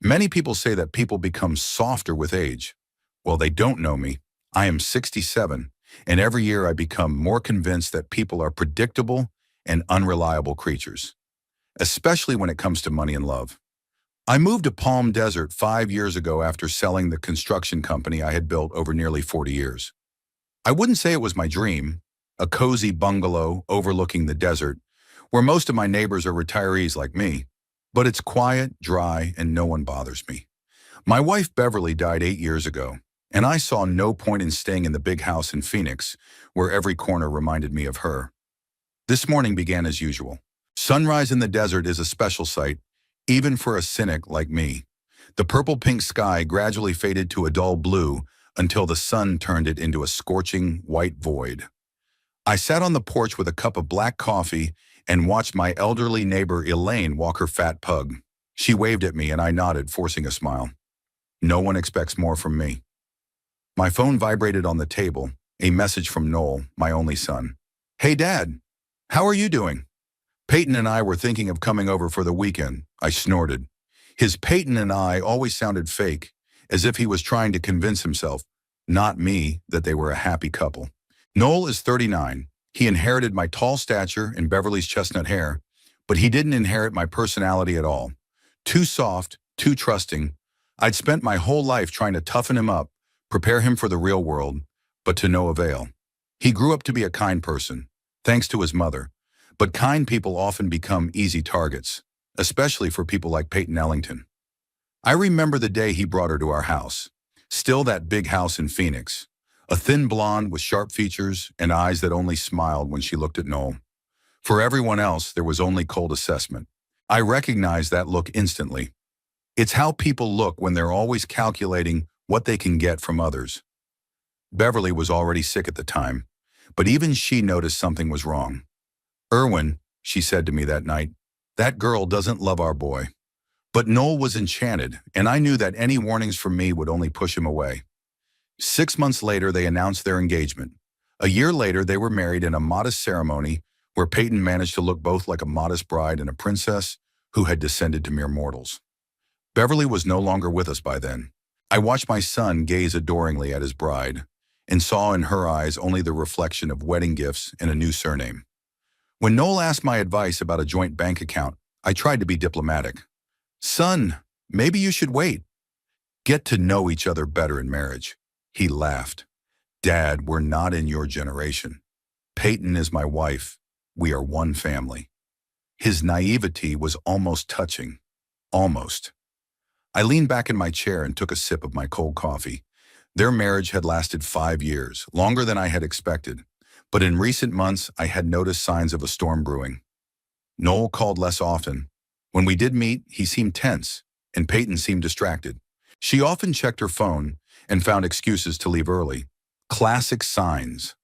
Many people say that people become softer with age. Well, they don't know me. I am 67, and every year I become more convinced that people are predictable and unreliable creatures, especially when it comes to money and love. I moved to Palm Desert 5 years ago after selling the construction company I had built over nearly 40 years. I wouldn't say it was my dream, a cozy bungalow overlooking the desert, where most of my neighbors are retirees like me, but it's quiet, dry, and no one bothers me. My wife Beverly died 8 years ago, and I saw no point in staying in the big house in Phoenix, where every corner reminded me of her. This morning began as usual. Sunrise in the desert is a special sight, even for a cynic like me. The purple-pink sky gradually faded to a dull blue until the sun turned it into a scorching white void. I sat on the porch with a cup of black coffee and watched my elderly neighbor Elaine walk her fat pug. She waved at me and I nodded, forcing a smile. No one expects more from me. My phone vibrated on the table, a message from Noel, my only son. "Hey Dad, how are you doing?" "Peyton and I were thinking of coming over for the weekend," I snorted. His Peyton and I always sounded fake, as if he was trying to convince himself, not me, that they were a happy couple. Noel is 39. He inherited my tall stature and Beverly's chestnut hair, but he didn't inherit my personality at all. Too soft, too trusting. I'd spent my whole life trying to toughen him up, prepare him for the real world, but to no avail. He grew up to be a kind person, thanks to his mother, but kind people often become easy targets, especially for people like Peyton Ellington. I remember the day he brought her to our house. Still that big house in Phoenix. A thin blonde with sharp features and eyes that only smiled when she looked at Noel. For everyone else, there was only cold assessment. I recognized that look instantly. It's how people look when they're always calculating what they can get from others. Beverly was already sick at the time, but even she noticed something was wrong. "Erwin," she said to me that night, "that girl doesn't love our boy." But Noel was enchanted, and I knew that any warnings from me would only push him away. 6 months later, they announced their engagement. A year later, they were married in a modest ceremony where Peyton managed to look both like a modest bride and a princess who had descended to mere mortals. Beverly was no longer with us by then. I watched my son gaze adoringly at his bride and saw in her eyes only the reflection of wedding gifts and a new surname. When Noel asked my advice about a joint bank account, I tried to be diplomatic. "Son, maybe you should wait. Get to know each other better in marriage." He laughed. "Dad, we're not in your generation. Peyton is my wife. We are one family." His naivety was almost touching. Almost. I leaned back in my chair and took a sip of my cold coffee. Their marriage had lasted 5 years, longer than I had expected. But in recent months, I had noticed signs of a storm brewing. Noel called less often. When we did meet, he seemed tense, and Peyton seemed distracted. She often checked her phone and found excuses to leave early. Classic signs.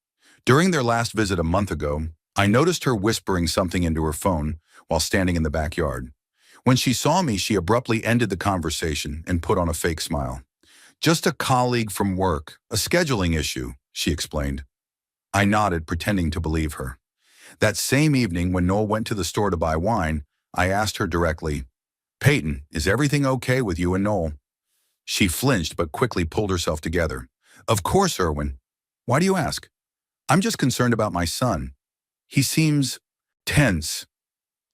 During their last visit a month ago, I noticed her whispering something into her phone while standing in the backyard. When she saw me, she abruptly ended the conversation and put on a fake smile. "Just a colleague from work, a scheduling issue," she explained. I nodded, pretending to believe her. That same evening, when Noel went to the store to buy wine, I asked her directly, "Peyton, is everything okay with you and Noel?" She flinched but quickly pulled herself together. "Of course, Erwin. Why do you ask?" "I'm just concerned about my son. He seems tense.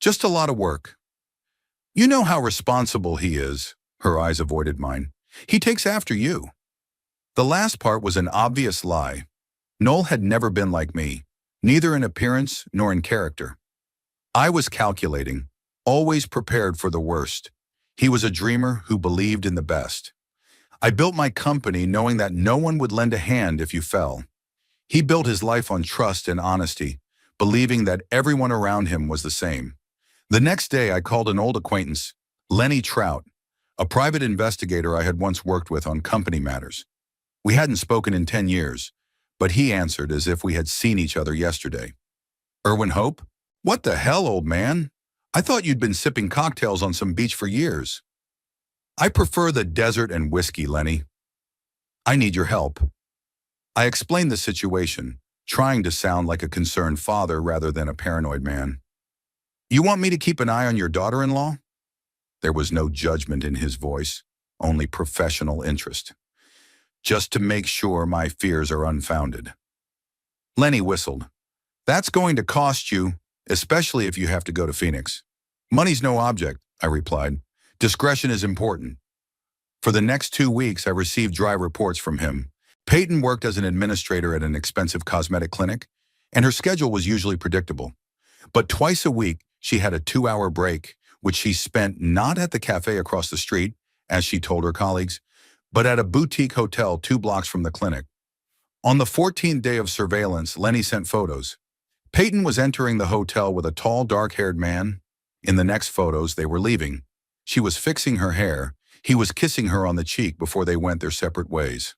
Just a lot of work." "You know how responsible he is." Her eyes avoided mine. "He takes after you." The last part was an obvious lie. Noel had never been like me, neither in appearance nor in character. I was calculating, always prepared for the worst. He was a dreamer who believed in the best. I built my company knowing that no one would lend a hand if you fell. He built his life on trust and honesty, believing that everyone around him was the same. The next day, I called an old acquaintance, Lenny Trout, a private investigator I had once worked with on company matters. We hadn't spoken in 10 years, but he answered as if we had seen each other yesterday. "Erwin Hope? What the hell, old man? I thought you'd been sipping cocktails on some beach for years." "I prefer the desert and whiskey, Lenny. I need your help." I explained the situation, trying to sound like a concerned father rather than a paranoid man. "You want me to keep an eye on your daughter-in-law?" There was no judgment in his voice, only professional interest. Just to make sure my fears are unfounded. Lenny whistled. That's going to cost you, especially if you have to go to Phoenix. Money's no object, I replied. Discretion is important. For the next 2 weeks, I received dry reports from him. Peyton worked as an administrator at an expensive cosmetic clinic, and her schedule was usually predictable. But twice a week, she had a 2-hour break, which she spent not at the cafe across the street, as she told her colleagues, but at a boutique hotel 2 blocks from the clinic. On the 14th day of surveillance, Lenny sent photos. Peyton was entering the hotel with a tall, dark-haired man. In the next photos, they were leaving. She was fixing her hair. He was kissing her on the cheek before they went their separate ways.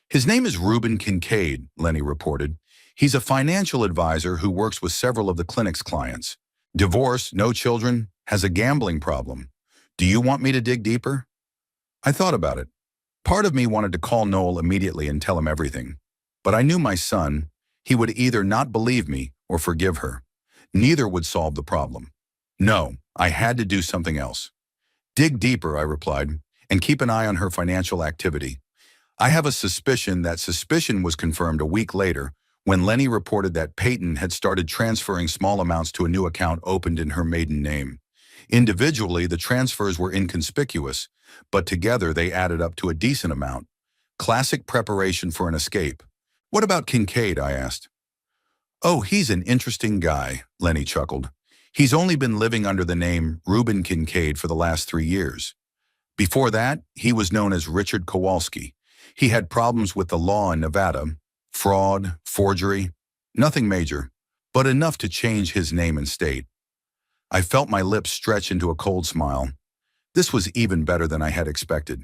His name is Reuben Kincaid, Lenny reported. He's a financial advisor who works with several of the clinic's clients. Divorced, no children, has a gambling problem. Do you want me to dig deeper? I thought about it. Part of me wanted to call Noel immediately and tell him everything. But I knew my son. He would either not believe me or forgive her. Neither would solve the problem. No, I had to do something else. Dig deeper, I replied, and keep an eye on her financial activity. I have a suspicion that suspicion was confirmed a week later when Lenny reported that Peyton had started transferring small amounts to a new account opened in her maiden name. Individually, the transfers were inconspicuous, but together they added up to a decent amount. Classic preparation for an escape. What about Kincaid, I asked. Oh, he's an interesting guy, Lenny chuckled. He's only been living under the name Reuben Kincaid for the last 3 years. Before that, he was known as Richard Kowalski. He had problems with the law in Nevada, fraud, forgery, nothing major, but enough to change his name and state. I felt my lips stretch into a cold smile. This was even better than I had expected.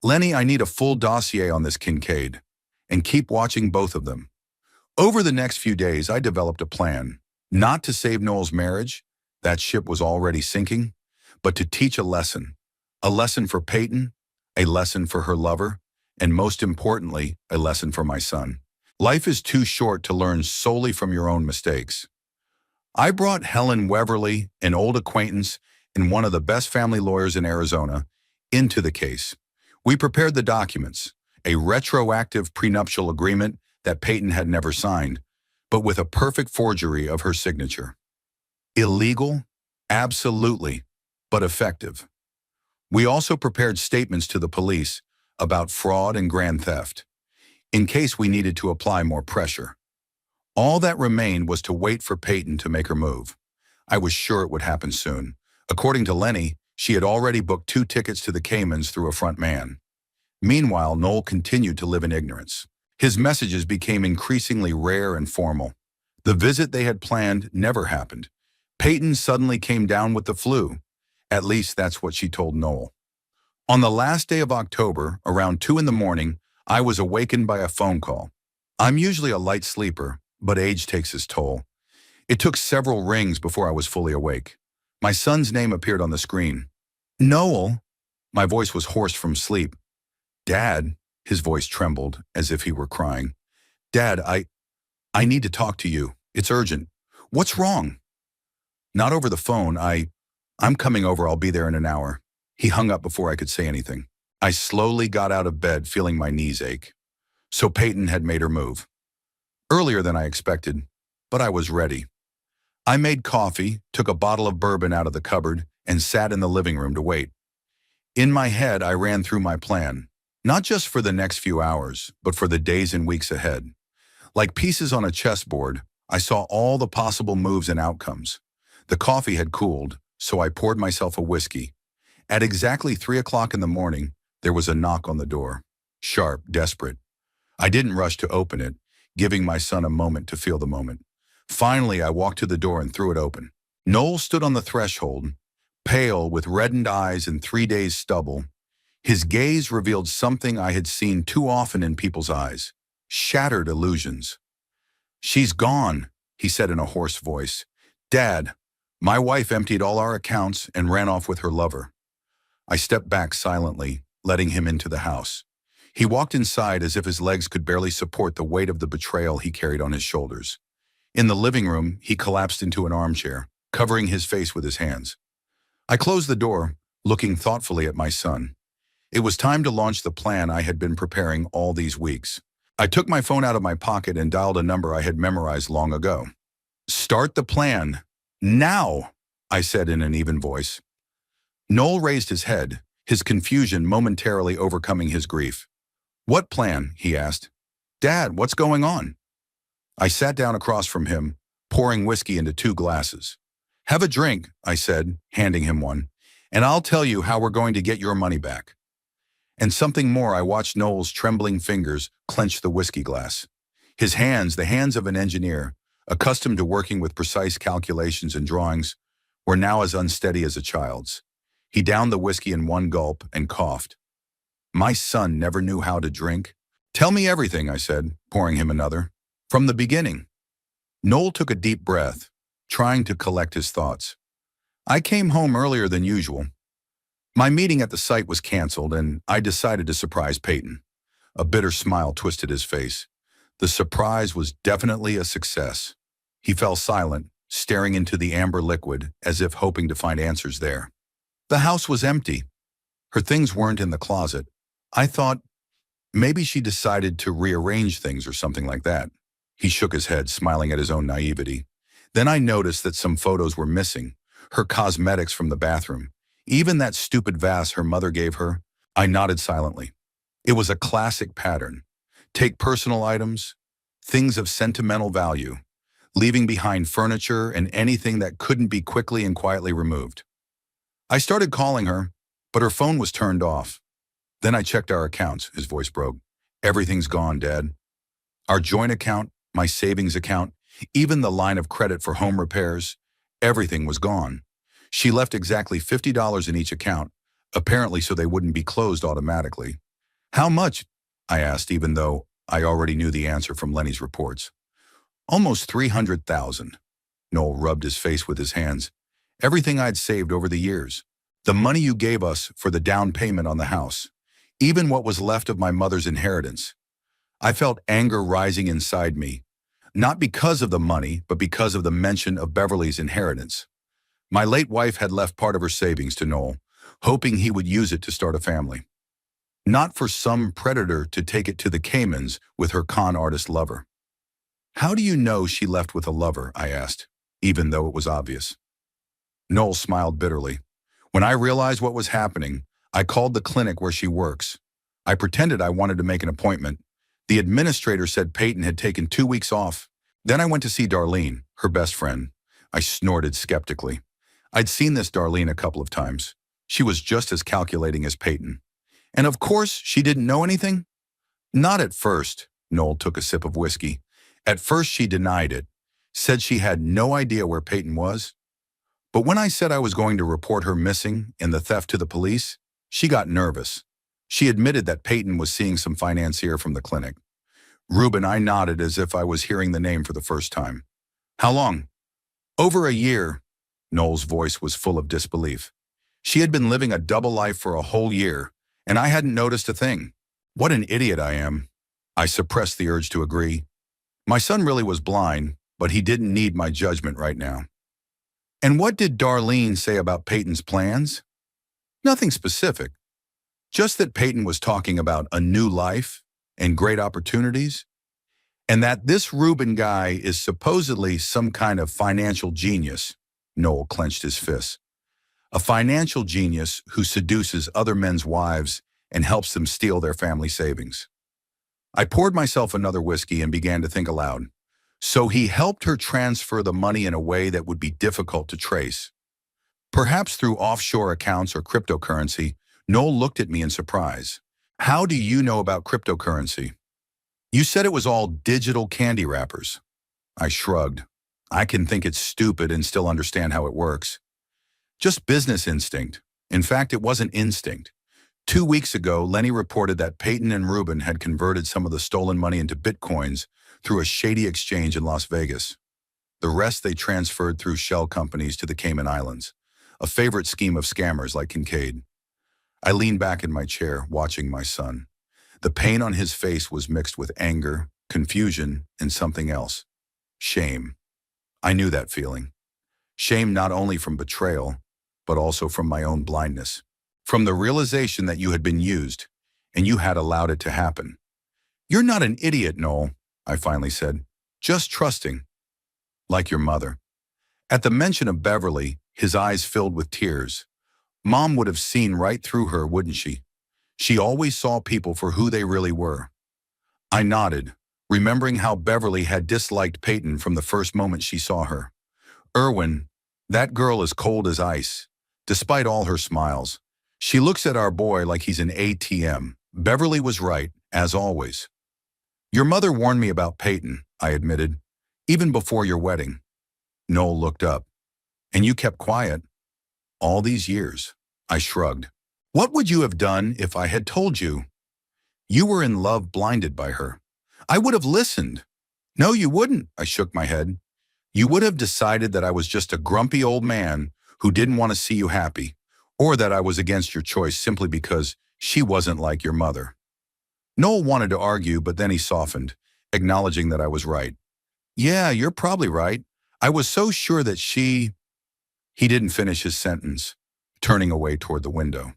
Lenny, I need a full dossier on this Kincaid, and keep watching both of them. Over the next few days, I developed a plan, not to save Noel's marriage, that ship was already sinking, but to teach a lesson for Peyton, a lesson for her lover, and most importantly, a lesson for my son. Life is too short to learn solely from your own mistakes. I brought Helen Weverly, an old acquaintance and one of the best family lawyers in Arizona, into the case. We prepared the documents, a retroactive prenuptial agreement that Peyton had never signed, but with a perfect forgery of her signature. Illegal? Absolutely, but effective. We also prepared statements to the police about fraud and grand theft, in case we needed to apply more pressure. All that remained was to wait for Peyton to make her move. I was sure it would happen soon. According to Lenny, she had already booked 2 tickets to the Caymans through a front man. Meanwhile, Noel continued to live in ignorance. His messages became increasingly rare and formal. The visit they had planned never happened. Peyton suddenly came down with the flu. At least that's what she told Noel. On the last day of October, around 2 in the morning, I was awakened by a phone call. I'm usually a light sleeper, but age takes its toll. It took several rings before I was fully awake. My son's name appeared on the screen. Noel. My voice was hoarse from sleep. Dad, his voice trembled as if he were crying. Dad, I need to talk to you. It's urgent. What's wrong? Not over the phone. I'm coming over. I'll be there in an hour. He hung up before I could say anything. I slowly got out of bed, feeling my knees ache. So Peyton had made her move. Earlier than I expected, but I was ready. I made coffee, took a bottle of bourbon out of the cupboard, and sat in the living room to wait. In my head, I ran through my plan, not just for the next few hours, but for the days and weeks ahead. Like pieces on a chessboard, I saw all the possible moves and outcomes. The coffee had cooled, so I poured myself a whiskey. At exactly 3 o'clock in the morning, there was a knock on the door. Sharp, desperate. I didn't rush to open it, giving my son a moment to feel the moment. Finally, I walked to the door and threw it open. Noel stood on the threshold, pale with reddened eyes and 3 days' stubble. His gaze revealed something I had seen too often in people's eyes, shattered illusions. She's gone, he said in a hoarse voice. Dad, my wife emptied all our accounts and ran off with her lover. I stepped back silently, letting him into the house. He walked inside as if his legs could barely support the weight of the betrayal he carried on his shoulders. In the living room, he collapsed into an armchair, covering his face with his hands. I closed the door, looking thoughtfully at my son. It was time to launch the plan I had been preparing all these weeks. I took my phone out of my pocket and dialed a number I had memorized long ago. "Start the plan. Now," I said in an even voice. Noel raised his head, his confusion momentarily overcoming his grief. "What plan?" he asked. "Dad, what's going on?" I sat down across from him, pouring whiskey into 2 glasses. "Have a drink," I said, handing him one, "and I'll tell you how we're going to get your money back." And something more, I watched Noel's trembling fingers clench the whiskey glass. His hands, the hands of an engineer, accustomed to working with precise calculations and drawings, were now as unsteady as a child's. He downed the whiskey in one gulp and coughed. "My son never knew how to drink." "Tell me everything," I said, pouring him another. "From the beginning." Noel took a deep breath, trying to collect his thoughts. "I came home earlier than usual. My meeting at the site was canceled, and I decided to surprise Peyton." A bitter smile twisted his face. The surprise was definitely a success. He fell silent, staring into the amber liquid as if hoping to find answers there. The house was empty. Her things weren't in the closet. I thought maybe she decided to rearrange things or something like that. He shook his head, smiling at his own naivety. Then I noticed that some photos were missing. Her cosmetics from the bathroom. Even that stupid vase her mother gave her. I nodded silently. It was a classic pattern. Take personal items, things of sentimental value, leaving behind furniture and anything that couldn't be quickly and quietly removed. I started calling her, but her phone was turned off. Then I checked our accounts. His voice broke. "Everything's gone, Dad. Our joint account, my savings account, even the line of credit for home repairs, everything was gone. She left exactly $50 in each account, apparently so they wouldn't be closed automatically." "How much?" I asked, even though I already knew the answer from Lenny's reports. "Almost 300,000. Noel rubbed his face with his hands. "Everything I'd saved over the years. The money you gave us for the down payment on the house. Even what was left of my mother's inheritance." I felt anger rising inside me, not because of the money, but because of the mention of Beverly's inheritance. My late wife had left part of her savings to Noel, hoping he would use it to start a family. Not for some predator to take it to the Caymans with her con artist lover. "How do you know she left with a lover?" I asked, even though it was obvious. Noel smiled bitterly. "When I realized what was happening, I called the clinic where she works. I pretended I wanted to make an appointment. The administrator said Peyton had taken 2 weeks off. Then I went to see Darlene, her best friend." I snorted skeptically. I'd seen this Darlene a couple of times. She was just as calculating as Peyton. "And of course, she didn't know anything?" "Not at first." Noel took a sip of whiskey. "At first she denied it, said she had no idea where Peyton was. But when I said I was going to report her missing and the theft to the police, she got nervous. She admitted that Peyton was seeing some financier from the clinic." "Reuben," I nodded as if I was hearing the name for the first time. "How long?" "Over a year." Noel's voice was full of disbelief. "She had been living a double life for a whole year, and I hadn't noticed a thing." What an idiot I am. I suppressed the urge to agree. My son really was blind, but he didn't need my judgment right now. "And what did Darlene say about Peyton's plans?" "Nothing specific. Just that Peyton was talking about a new life and great opportunities, and that this Reuben guy is supposedly some kind of financial genius." Noel clenched his fists. "A financial genius who seduces other men's wives and helps them steal their family savings." I poured myself another whiskey and began to think aloud. So he helped her transfer the money in a way that would be difficult to trace. Perhaps through offshore accounts or cryptocurrency. Noel looked at me in surprise. "How do you know about cryptocurrency?" "You said it was all digital candy wrappers." I shrugged. I can think it's stupid and still understand how it works. Just business instinct. In fact, it wasn't instinct. 2 weeks ago, Lenny reported that Peyton and Reuben had converted some of the stolen money into bitcoins through a shady exchange in Las Vegas. The rest they transferred through shell companies to the Cayman Islands, a favorite scheme of scammers like Kincaid. I leaned back in my chair, watching my son. The pain on his face was mixed with anger, confusion, and something else. Shame. I knew that feeling. Shame not only from betrayal, but also from my own blindness. from the realization that you had been used, and you had allowed it to happen. You're not an idiot, Noel, I finally said. Just trusting, like your mother. At the mention of Beverly, his eyes filled with tears. Mom would have seen right through her, wouldn't she? She always saw people for who they really were. I nodded, remembering how Beverly had disliked Peyton from the first moment she saw her. Irwin, that girl is cold as ice, despite all her smiles. She looks at our boy like he's an ATM. Beverly was right, as always. Your mother warned me about Peyton, I admitted, even before your wedding. Noel looked up. And you kept quiet? All these years. I shrugged. What would you have done if I had told you? You were in love, blinded by her. I would have listened. No, you wouldn't, I shook my head. You would have decided that I was just a grumpy old man who didn't want to see you happy, or that I was against your choice simply because she wasn't like your mother. Noel wanted to argue, but then he softened, acknowledging that I was right. Yeah, you're probably right. I was so sure that she... He didn't finish his sentence, turning away toward the window.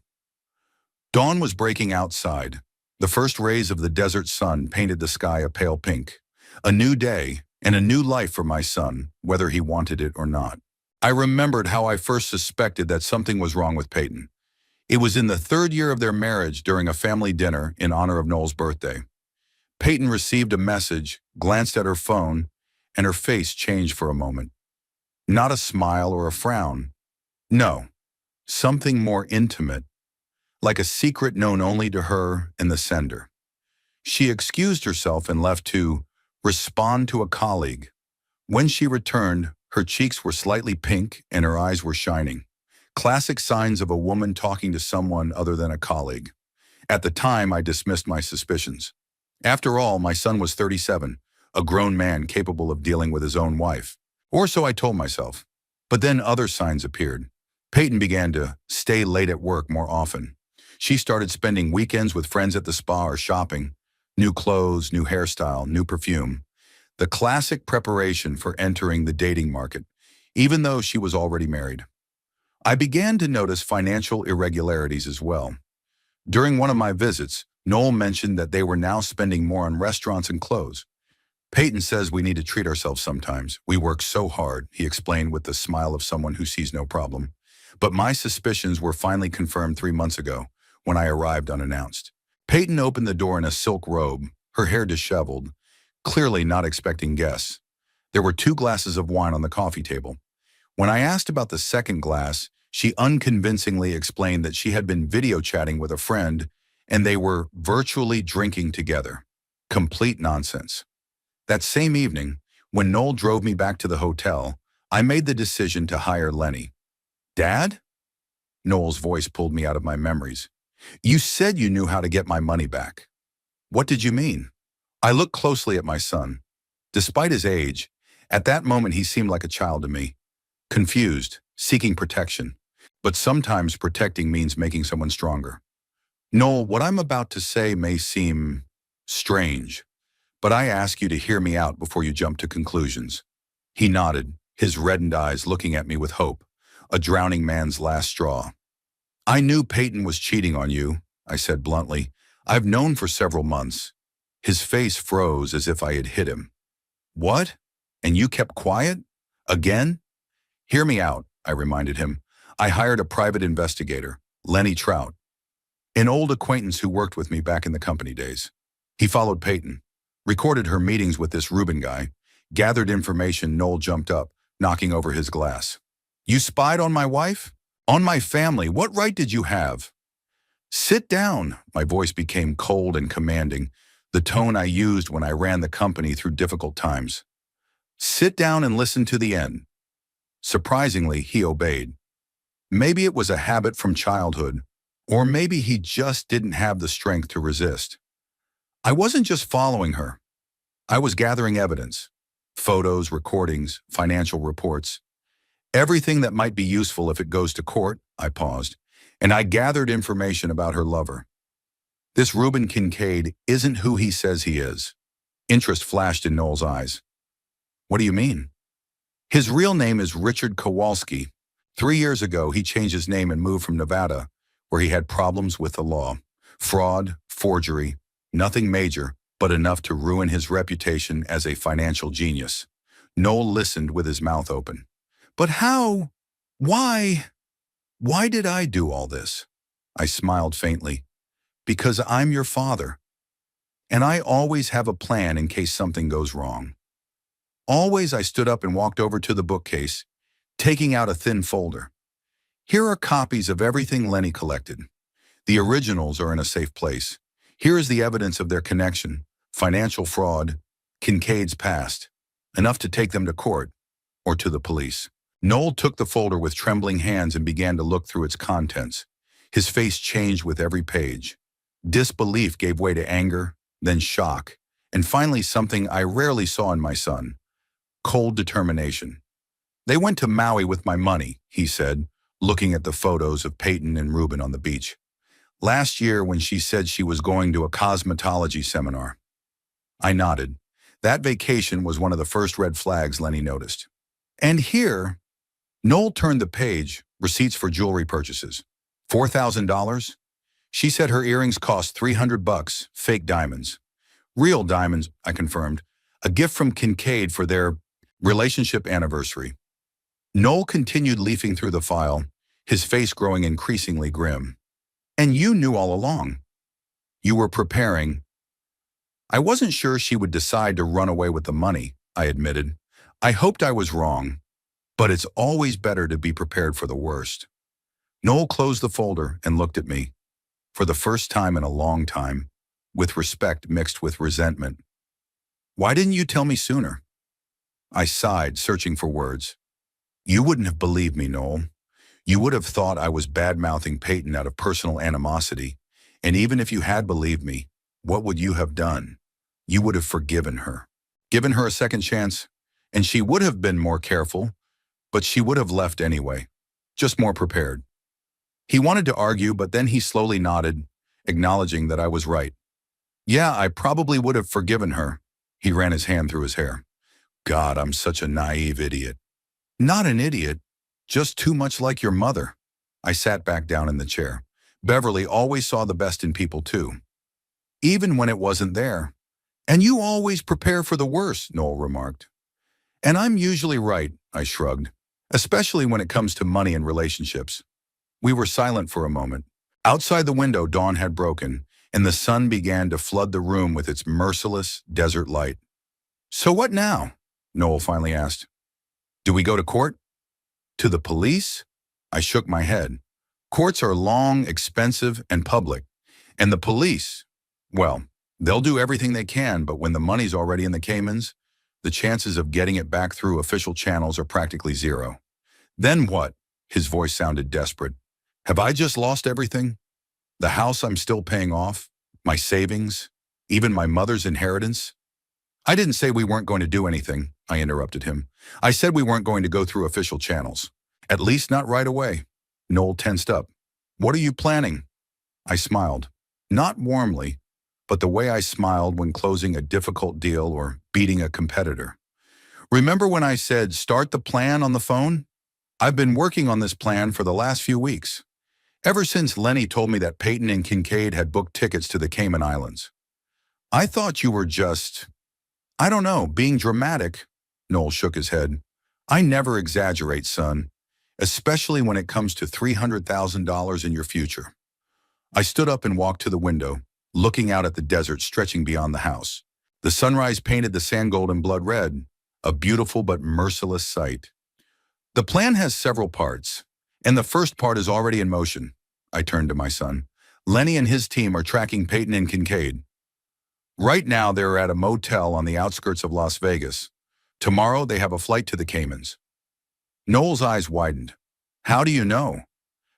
Dawn was breaking outside. The first rays of the desert sun painted the sky a pale pink. A new day and a new life for my son, whether he wanted it or not. I remembered how I first suspected that something was wrong with Peyton. It was in the 3rd year of their marriage during a family dinner in honor of Noel's birthday. Peyton received a message, glanced at her phone, and her face changed for a moment. Not a smile or a frown. No, something more intimate, like a secret known only to her and the sender. She excused herself and left to respond to a colleague. When she returned, her cheeks were slightly pink and her eyes were shining. Classic signs of a woman talking to someone other than a colleague. At the time, I dismissed my suspicions. After all, my son was 37, a grown man capable of dealing with his own wife. Or so I told myself. But then other signs appeared. Peyton began to stay late at work more often. She started spending weekends with friends at the spa or shopping. New clothes, new hairstyle, new perfume. The classic preparation for entering the dating market, even though she was already married. I began to notice financial irregularities as well. During one of my visits, Noel mentioned that they were now spending more on restaurants and clothes. Peyton says we need to treat ourselves sometimes. We work so hard, he explained with the smile of someone who sees no problem. But my suspicions were finally confirmed 3 months ago, when I arrived unannounced. Peyton opened the door in a silk robe, her hair disheveled, clearly not expecting guests. There were 2 glasses of wine on the coffee table. When I asked about the second glass, she unconvincingly explained that she had been video chatting with a friend and they were virtually drinking together. Complete nonsense. That same evening, when Noel drove me back to the hotel, I made the decision to hire Lenny. Dad? Noel's voice pulled me out of my memories. You said you knew how to get my money back. What did you mean? I looked closely at my son. Despite his age, at that moment he seemed like a child to me. Confused, seeking protection. But sometimes protecting means making someone stronger. Noel, what I'm about to say may seem strange, but I ask you to hear me out before you jump to conclusions. He nodded, his reddened eyes looking at me with hope, a drowning man's last straw. I knew Peyton was cheating on you, I said bluntly. I've known for several months. His face froze as if I had hit him. What? And you kept quiet? Again? Hear me out, I reminded him. I hired a private investigator, Lenny Trout, an old acquaintance who worked with me back in the company days. He followed Peyton, recorded her meetings with this Rubin guy, gathered information. Noel jumped up, knocking over his glass. You spied on my wife? On my family? What right did you have? Sit down. My voice became cold and commanding, the tone I used when I ran the company through difficult times. Sit down and listen to the end. Surprisingly, he obeyed. Maybe it was a habit from childhood, or maybe he just didn't have the strength to resist. I wasn't just following her. I was gathering evidence. Photos, recordings, financial reports. Everything that might be useful if it goes to court, I paused, and I gathered information about her lover. This Reuben Kincaid isn't who he says he is. Interest flashed in Noel's eyes. What do you mean? His real name is Richard Kowalski. 3 years ago, he changed his name and moved from Nevada, where he had problems with the law. Fraud, forgery, nothing major, but enough to ruin his reputation as a financial genius. Noel listened with his mouth open. But how? Why? Why did I do all this? I smiled faintly. Because I'm your father. And I always have a plan in case something goes wrong. Always I stood up and walked over to the bookcase, taking out a thin folder. Here are copies of everything Lenny collected. The originals are in a safe place. Here is the evidence of their connection, financial fraud, Kincaid's past, enough to take them to court or to the police. Noel took the folder with trembling hands and began to look through its contents. His face changed with every page. Disbelief gave way to anger, then shock, and finally something I rarely saw in my son, cold determination. They went to Maui with my money, he said, looking at the photos of Peyton and Ruben on the beach. Last year when she said she was going to a cosmetology seminar. I nodded. That vacation was one of the first red flags Lenny noticed. And here, Noel turned the page, receipts for jewelry purchases. $4,000? She said her earrings cost $300, fake diamonds. Real diamonds, I confirmed. A gift from Kincaid for their relationship anniversary. Noel continued leafing through the file, his face growing increasingly grim. And you knew all along. You were preparing. I wasn't sure she would decide to run away with the money, I admitted. I hoped I was wrong, but it's always better to be prepared for the worst. Noel closed the folder and looked at me, for the first time in a long time, with respect mixed with resentment. Why didn't you tell me sooner? I sighed, searching for words. You wouldn't have believed me, Noel. You would have thought I was bad-mouthing Peyton out of personal animosity, and even if you had believed me, what would you have done? You would have forgiven her. Given her a second chance, and she would have been more careful, but she would have left anyway, just more prepared. He wanted to argue, but then he slowly nodded, acknowledging that I was right. Yeah, I probably would have forgiven her. He ran his hand through his hair. God, I'm such a naive idiot. Not an idiot, just too much like your mother. I sat back down in the chair. Beverly always saw the best in people too, even when it wasn't there. And you always prepare for the worst, Noel remarked. And I'm usually right, I shrugged, especially when it comes to money and relationships. We were silent for a moment. Outside the window, dawn had broken, and the sun began to flood the room with its merciless desert light. So what now? Noel finally asked. Do we go to court? To the police? I shook my head. Courts are long, expensive, and public. And the police, well, they'll do everything they can, but when the money's already in the Caymans, the chances of getting it back through official channels are practically zero. Then what? His voice sounded desperate. Have I just lost everything? The house I'm still paying off? My savings? Even my mother's inheritance? I didn't say we weren't going to do anything, I interrupted him. I said we weren't going to go through official channels. At least not right away. Noel tensed up. What are you planning? I smiled. Not warmly, but the way I smiled when closing a difficult deal or beating a competitor. Remember when I said, start the plan on the phone? I've been working on this plan for the last few weeks. Ever since Lenny told me that Peyton and Kincaid had booked tickets to the Cayman Islands. I thought you were just, I don't know, being dramatic. Noel shook his head. I never exaggerate, son, especially when it comes to $300,000 in your future. I stood up and walked to the window, looking out at the desert stretching beyond the house. The sunrise painted the sand gold and blood red, a beautiful but merciless sight. The plan has several parts, and the first part is already in motion. I turned to my son. Lenny and his team are tracking Peyton and Kincaid. Right now, they're at a motel on the outskirts of Las Vegas. Tomorrow, they have a flight to the Caymans. Noel's eyes widened. How do you know?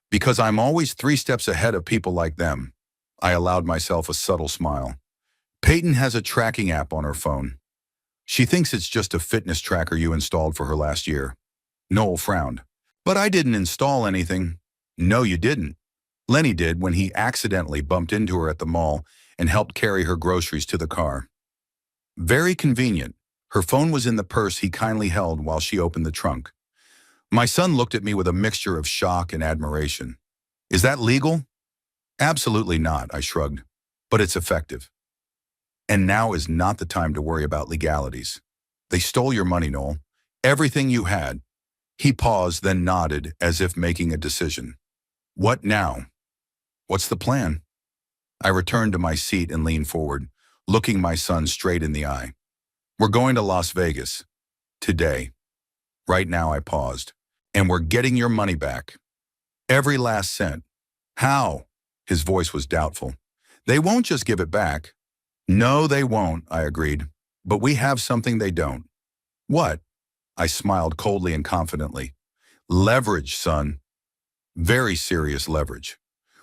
Because I'm always 3 steps ahead of people like them. I allowed myself a subtle smile. Peyton has a tracking app on her phone. She thinks it's just a fitness tracker you installed for her last year. Noel frowned. But I didn't install anything. No, you didn't. Lenny did when he accidentally bumped into her at the mall and helped carry her groceries to the car. Very convenient. Her phone was in the purse he kindly held while she opened the trunk. My son looked at me with a mixture of shock and admiration. Is that legal? Absolutely not, I shrugged. But it's effective. And now is not the time to worry about legalities. They stole your money, Noel. Everything you had. He paused, then nodded as if making a decision. What now? What's the plan? I returned to my seat and leaned forward, looking my son straight in the eye. We're going to Las Vegas. Today. Right now, I paused. And we're getting your money back. Every last cent. How? His voice was doubtful. They won't just give it back. No, they won't, I agreed. But we have something they don't. What? I smiled coldly and confidently. Leverage, son. Very serious leverage.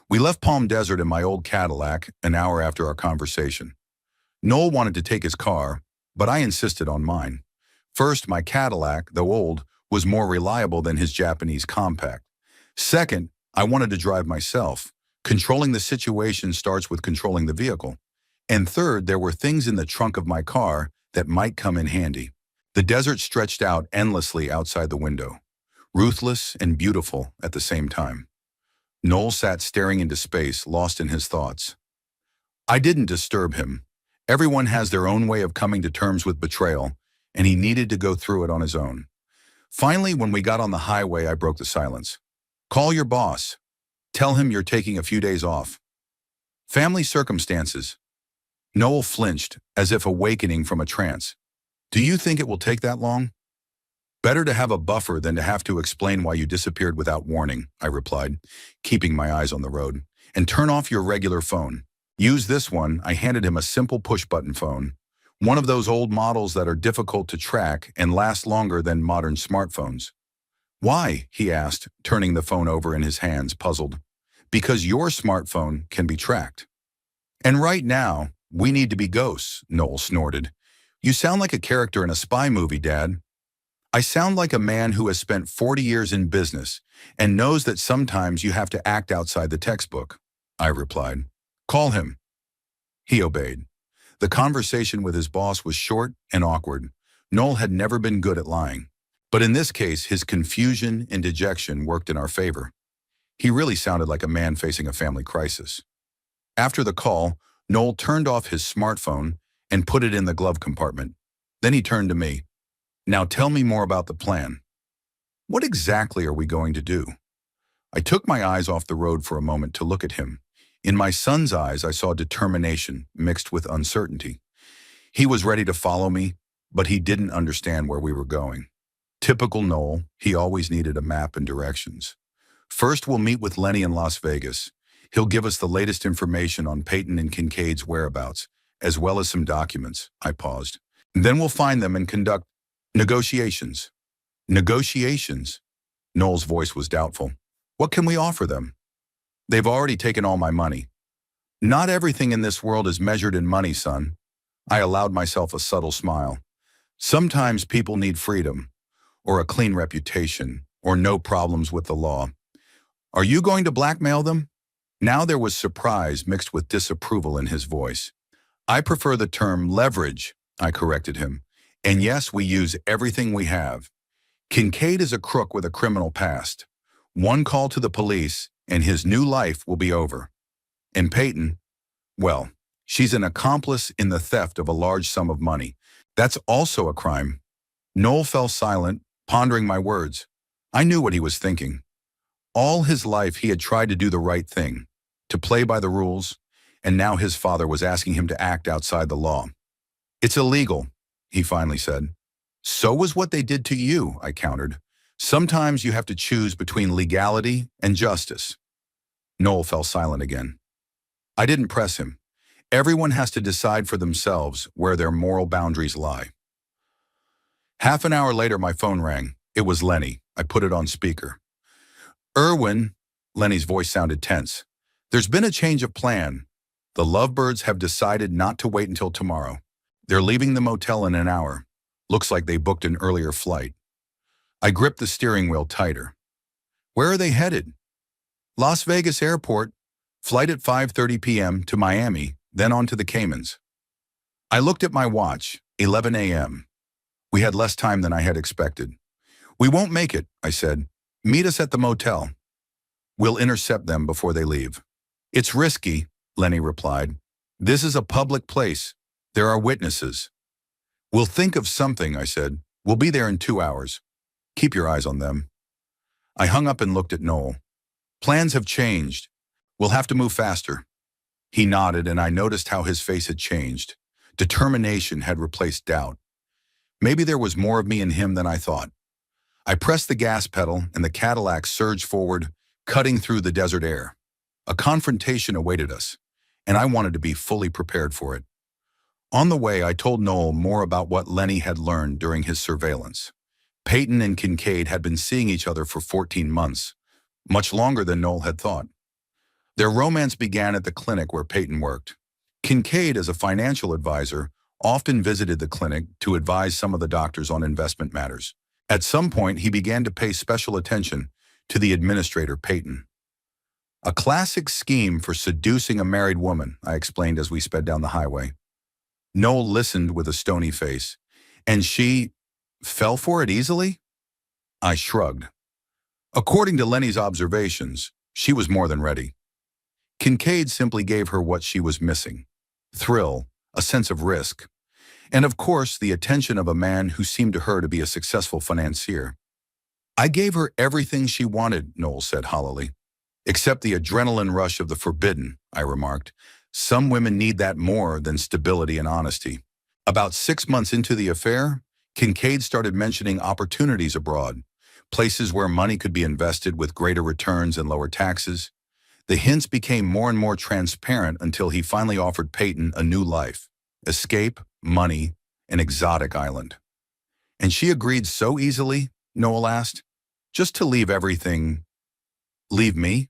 We left Palm Desert in my old Cadillac an hour after our conversation. Noel wanted to take his car, but I insisted on mine. First, my Cadillac, though old, was more reliable than his Japanese compact. Second, I wanted to drive myself. Controlling the situation starts with controlling the vehicle. And third, there were things in the trunk of my car that might come in handy. The desert stretched out endlessly outside the window, ruthless and beautiful at the same time. Noel sat staring into space, lost in his thoughts. I didn't disturb him. Everyone has their own way of coming to terms with betrayal, and he needed to go through it on his own. Finally, when we got on the highway, I broke the silence. Call your boss. Tell him you're taking a few days off. Family circumstances. Noel flinched, as if awakening from a trance. Do you think it will take that long? Better to have a buffer than to have to explain why you disappeared without warning, I replied, keeping my eyes on the road. And turn off your regular phone. Use this one. I handed him a simple push-button phone. One of those old models that are difficult to track and last longer than modern smartphones. Why? He asked, turning the phone over in his hands, puzzled. Because your smartphone can be tracked. And right now, we need to be ghosts, Noel snorted. You sound like a character in a spy movie, Dad. I sound like a man who has spent 40 years in business and knows that sometimes you have to act outside the textbook, I replied. Call him. He obeyed. The conversation with his boss was short and awkward. Noel had never been good at lying. But in this case, his confusion and dejection worked in our favor. He really sounded like a man facing a family crisis. After the call, Noel turned off his smartphone and put it in the glove compartment. Then he turned to me. Now tell me more about the plan. What exactly are we going to do? I took my eyes off the road for a moment to look at him. In my son's eyes, I saw determination mixed with uncertainty. He was ready to follow me, but he didn't understand where we were going. Typical Noel, he always needed a map and directions. First, we'll meet with Lenny in Las Vegas. He'll give us the latest information on Peyton and Kincaid's whereabouts, as well as some documents. I paused. Then we'll find them and conduct negotiations. Negotiations? Noel's voice was doubtful. What can we offer them? They've already taken all my money. Not everything in this world is measured in money, son. I allowed myself a subtle smile. Sometimes people need freedom, or a clean reputation, or no problems with the law. Are you going to blackmail them? Now there was surprise mixed with disapproval in his voice. I prefer the term leverage, I corrected him. And yes, we use everything we have. Kincaid is a crook with a criminal past. One call to the police, and his new life will be over. And Peyton, well, she's an accomplice in the theft of a large sum of money. That's also a crime. Noel fell silent, pondering my words. I knew what he was thinking. All his life he had tried to do the right thing, to play by the rules, and now his father was asking him to act outside the law. It's illegal, he finally said. So was what they did to you, I countered. Sometimes you have to choose between legality and justice. Noel fell silent again. I didn't press him. Everyone has to decide for themselves where their moral boundaries lie. Half an hour later, my phone rang. It was Lenny. I put it on speaker. Erwin, Lenny's voice sounded tense. There's been a change of plan. The Lovebirds have decided not to wait until tomorrow. They're leaving the motel in an hour. Looks like they booked an earlier flight. I gripped the steering wheel tighter. Where are they headed? Las Vegas Airport. Flight at 5:30 p.m. to Miami, then on to the Caymans. I looked at my watch, 11 a.m. We had less time than I had expected. We won't make it, I said. Meet us at the motel. We'll intercept them before they leave. It's risky, Lenny replied. This is a public place. There are witnesses. We'll think of something, I said. We'll be there in 2 hours. Keep your eyes on them. I hung up and looked at Noel. Plans have changed. We'll have to move faster. He nodded, and I noticed how his face had changed. Determination had replaced doubt. Maybe there was more of me in him than I thought. I pressed the gas pedal, and the Cadillac surged forward, cutting through the desert air. A confrontation awaited us, and I wanted to be fully prepared for it. On the way, I told Noel more about what Lenny had learned during his surveillance. Peyton and Kincaid had been seeing each other for 14 months, much longer than Noel had thought. Their romance began at the clinic where Peyton worked. Kincaid, as a financial advisor, often visited the clinic to advise some of the doctors on investment matters. At some point, he began to pay special attention to the administrator, Peyton. A classic scheme for seducing a married woman, I explained as we sped down the highway. Noel listened with a stony face. And she fell for it easily? I shrugged. According to Lenny's observations, she was more than ready. Kincaid simply gave her what she was missing: thrill, a sense of risk, and of course the attention of a man who seemed to her to be a successful financier. I gave her everything she wanted, Noel said hollowly. Except the adrenaline rush of the forbidden, I remarked. Some women need that more than stability and honesty. About 6 months into the affair, Kincaid started mentioning opportunities abroad, places where money could be invested with greater returns and lower taxes. The hints became more and more transparent until he finally offered Peyton a new life: escape, money, an exotic island. And she agreed so easily, Noel asked. Just to leave everything. Leave me?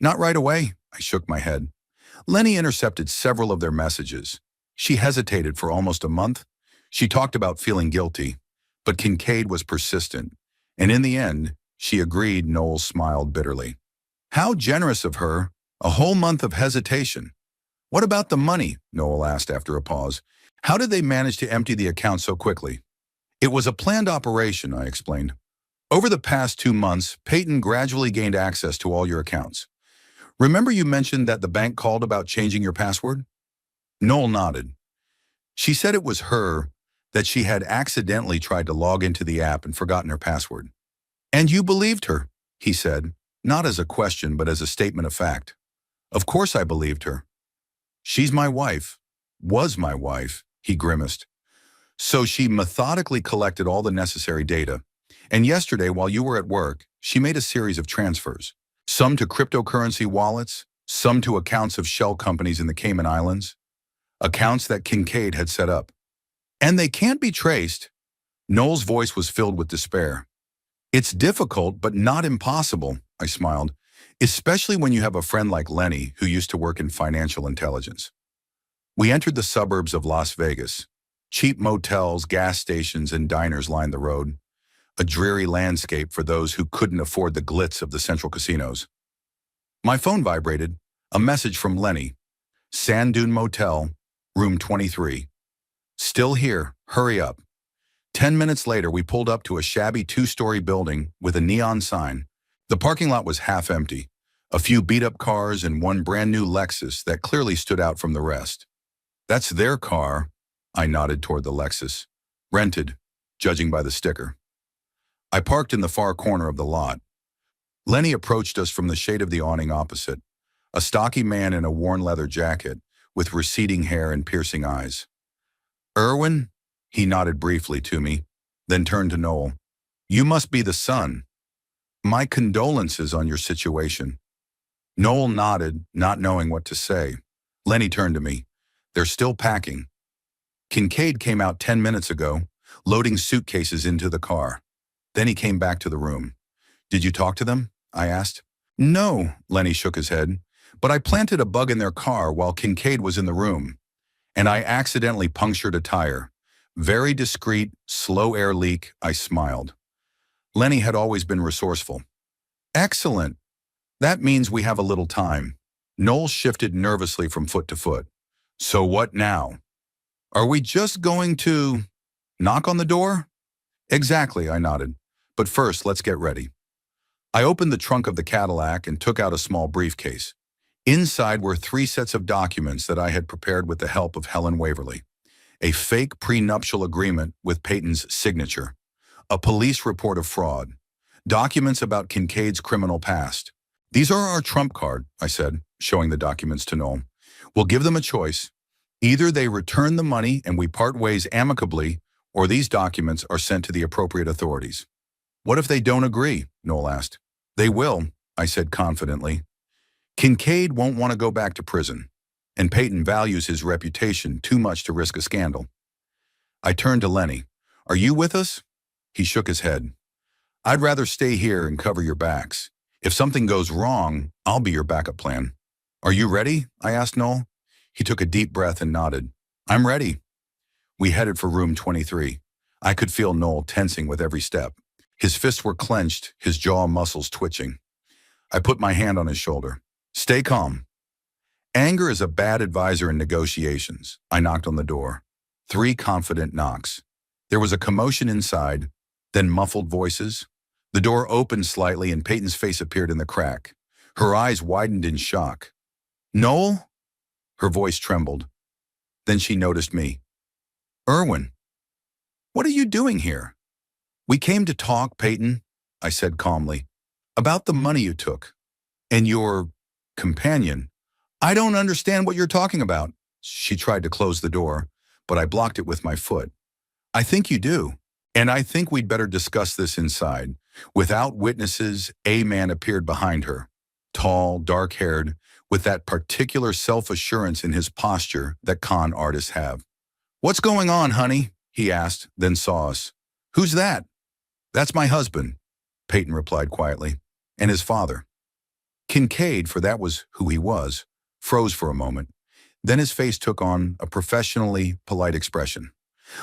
Not right away, I shook my head. Lenny intercepted several of their messages. She hesitated for almost a month. She talked about feeling guilty, but Kincaid was persistent. And in the end, she agreed. Noel smiled bitterly. How generous of her, a whole month of hesitation. What about the money? Noel asked after a pause. How did they manage to empty the account so quickly? It was a planned operation, I explained. Over the past 2 months, Peyton gradually gained access to all your accounts. Remember you mentioned that the bank called about changing your password? Noel nodded. She said it was her, that she had accidentally tried to log into the app and forgotten her password. And you believed her, he said, not as a question but as a statement of fact. Of course I believed her. She's my wife. Was my wife, he grimaced. So she methodically collected all the necessary data. And yesterday, while you were at work, she made a series of transfers. Some to cryptocurrency wallets, some to accounts of shell companies in the Cayman Islands. Accounts that Kincaid had set up. And they can't be traced. Noel's voice was filled with despair. It's difficult, but not impossible, I smiled, especially when you have a friend like Lenny who used to work in financial intelligence. We entered the suburbs of Las Vegas. Cheap motels, gas stations, and diners lined the road. A dreary landscape for those who couldn't afford the glitz of the central casinos. My phone vibrated. A message from Lenny. Sand Dune Motel, room 23. Still here, hurry up. 10 minutes later, we pulled up to a shabby 2-story building with a neon sign. The parking lot was half empty. A few beat-up cars and one brand-new Lexus that clearly stood out from the rest. That's their car, I nodded toward the Lexus. Rented, judging by the sticker. I parked in the far corner of the lot. Lenny approached us from the shade of the awning opposite, a stocky man in a worn leather jacket with receding hair and piercing eyes. Irwin? He nodded briefly to me, then turned to Noel. You must be the son. My condolences on your situation. Noel nodded, not knowing what to say. Lenny turned to me. They're still packing. Kincaid came out 10 minutes ago, loading suitcases into the car. Then he came back to the room. Did you talk to them? I asked. No, Lenny shook his head, but I planted a bug in their car while Kincaid was in the room, and I accidentally punctured a tire. Very discreet, slow air leak, I smiled. Lenny had always been resourceful. Excellent. That means we have a little time. Noel shifted nervously from foot to foot. So what now? Are we just going to knock on the door? Exactly, I nodded. But first, let's get ready. I opened the trunk of the Cadillac and took out a small briefcase. Inside were 3 sets of documents that I had prepared with the help of Helen Waverly. A fake prenuptial agreement with Peyton's signature, a police report of fraud, documents about Kincaid's criminal past. These are our trump card, I said, showing the documents to Noel. We'll give them a choice. Either they return the money and we part ways amicably, or these documents are sent to the appropriate authorities. What if they don't agree? Noel asked. They will, I said confidently. Kincaid won't want to go back to prison, and Peyton values his reputation too much to risk a scandal. I turned to Lenny. Are you with us? He shook his head. I'd rather stay here and cover your backs. If something goes wrong, I'll be your backup plan. Are you ready? I asked Noel. He took a deep breath and nodded. I'm ready. We headed for room 23. I could feel Noel tensing with every step. His fists were clenched, his jaw muscles twitching. I put my hand on his shoulder. Stay calm. Anger is a bad advisor in negotiations. I knocked on the door. 3 confident knocks. There was a commotion inside, then muffled voices. The door opened slightly and Peyton's face appeared in the crack. Her eyes widened in shock. Noel? Her voice trembled. Then she noticed me. Erwin, what are you doing here? We came to talk, Peyton, I said calmly, about the money you took. And your companion. I don't understand what you're talking about. She tried to close the door, but I blocked it with my foot. I think you do. And I think we'd better discuss this inside. Without witnesses, a man appeared behind her. Tall, dark-haired, with that particular self-assurance in his posture that con artists have. What's going on, honey? He asked, then saw us. Who's that? That's my husband, Peyton replied quietly, and his father. Kincaid, for that was who he was, froze for a moment. Then his face took on a professionally polite expression.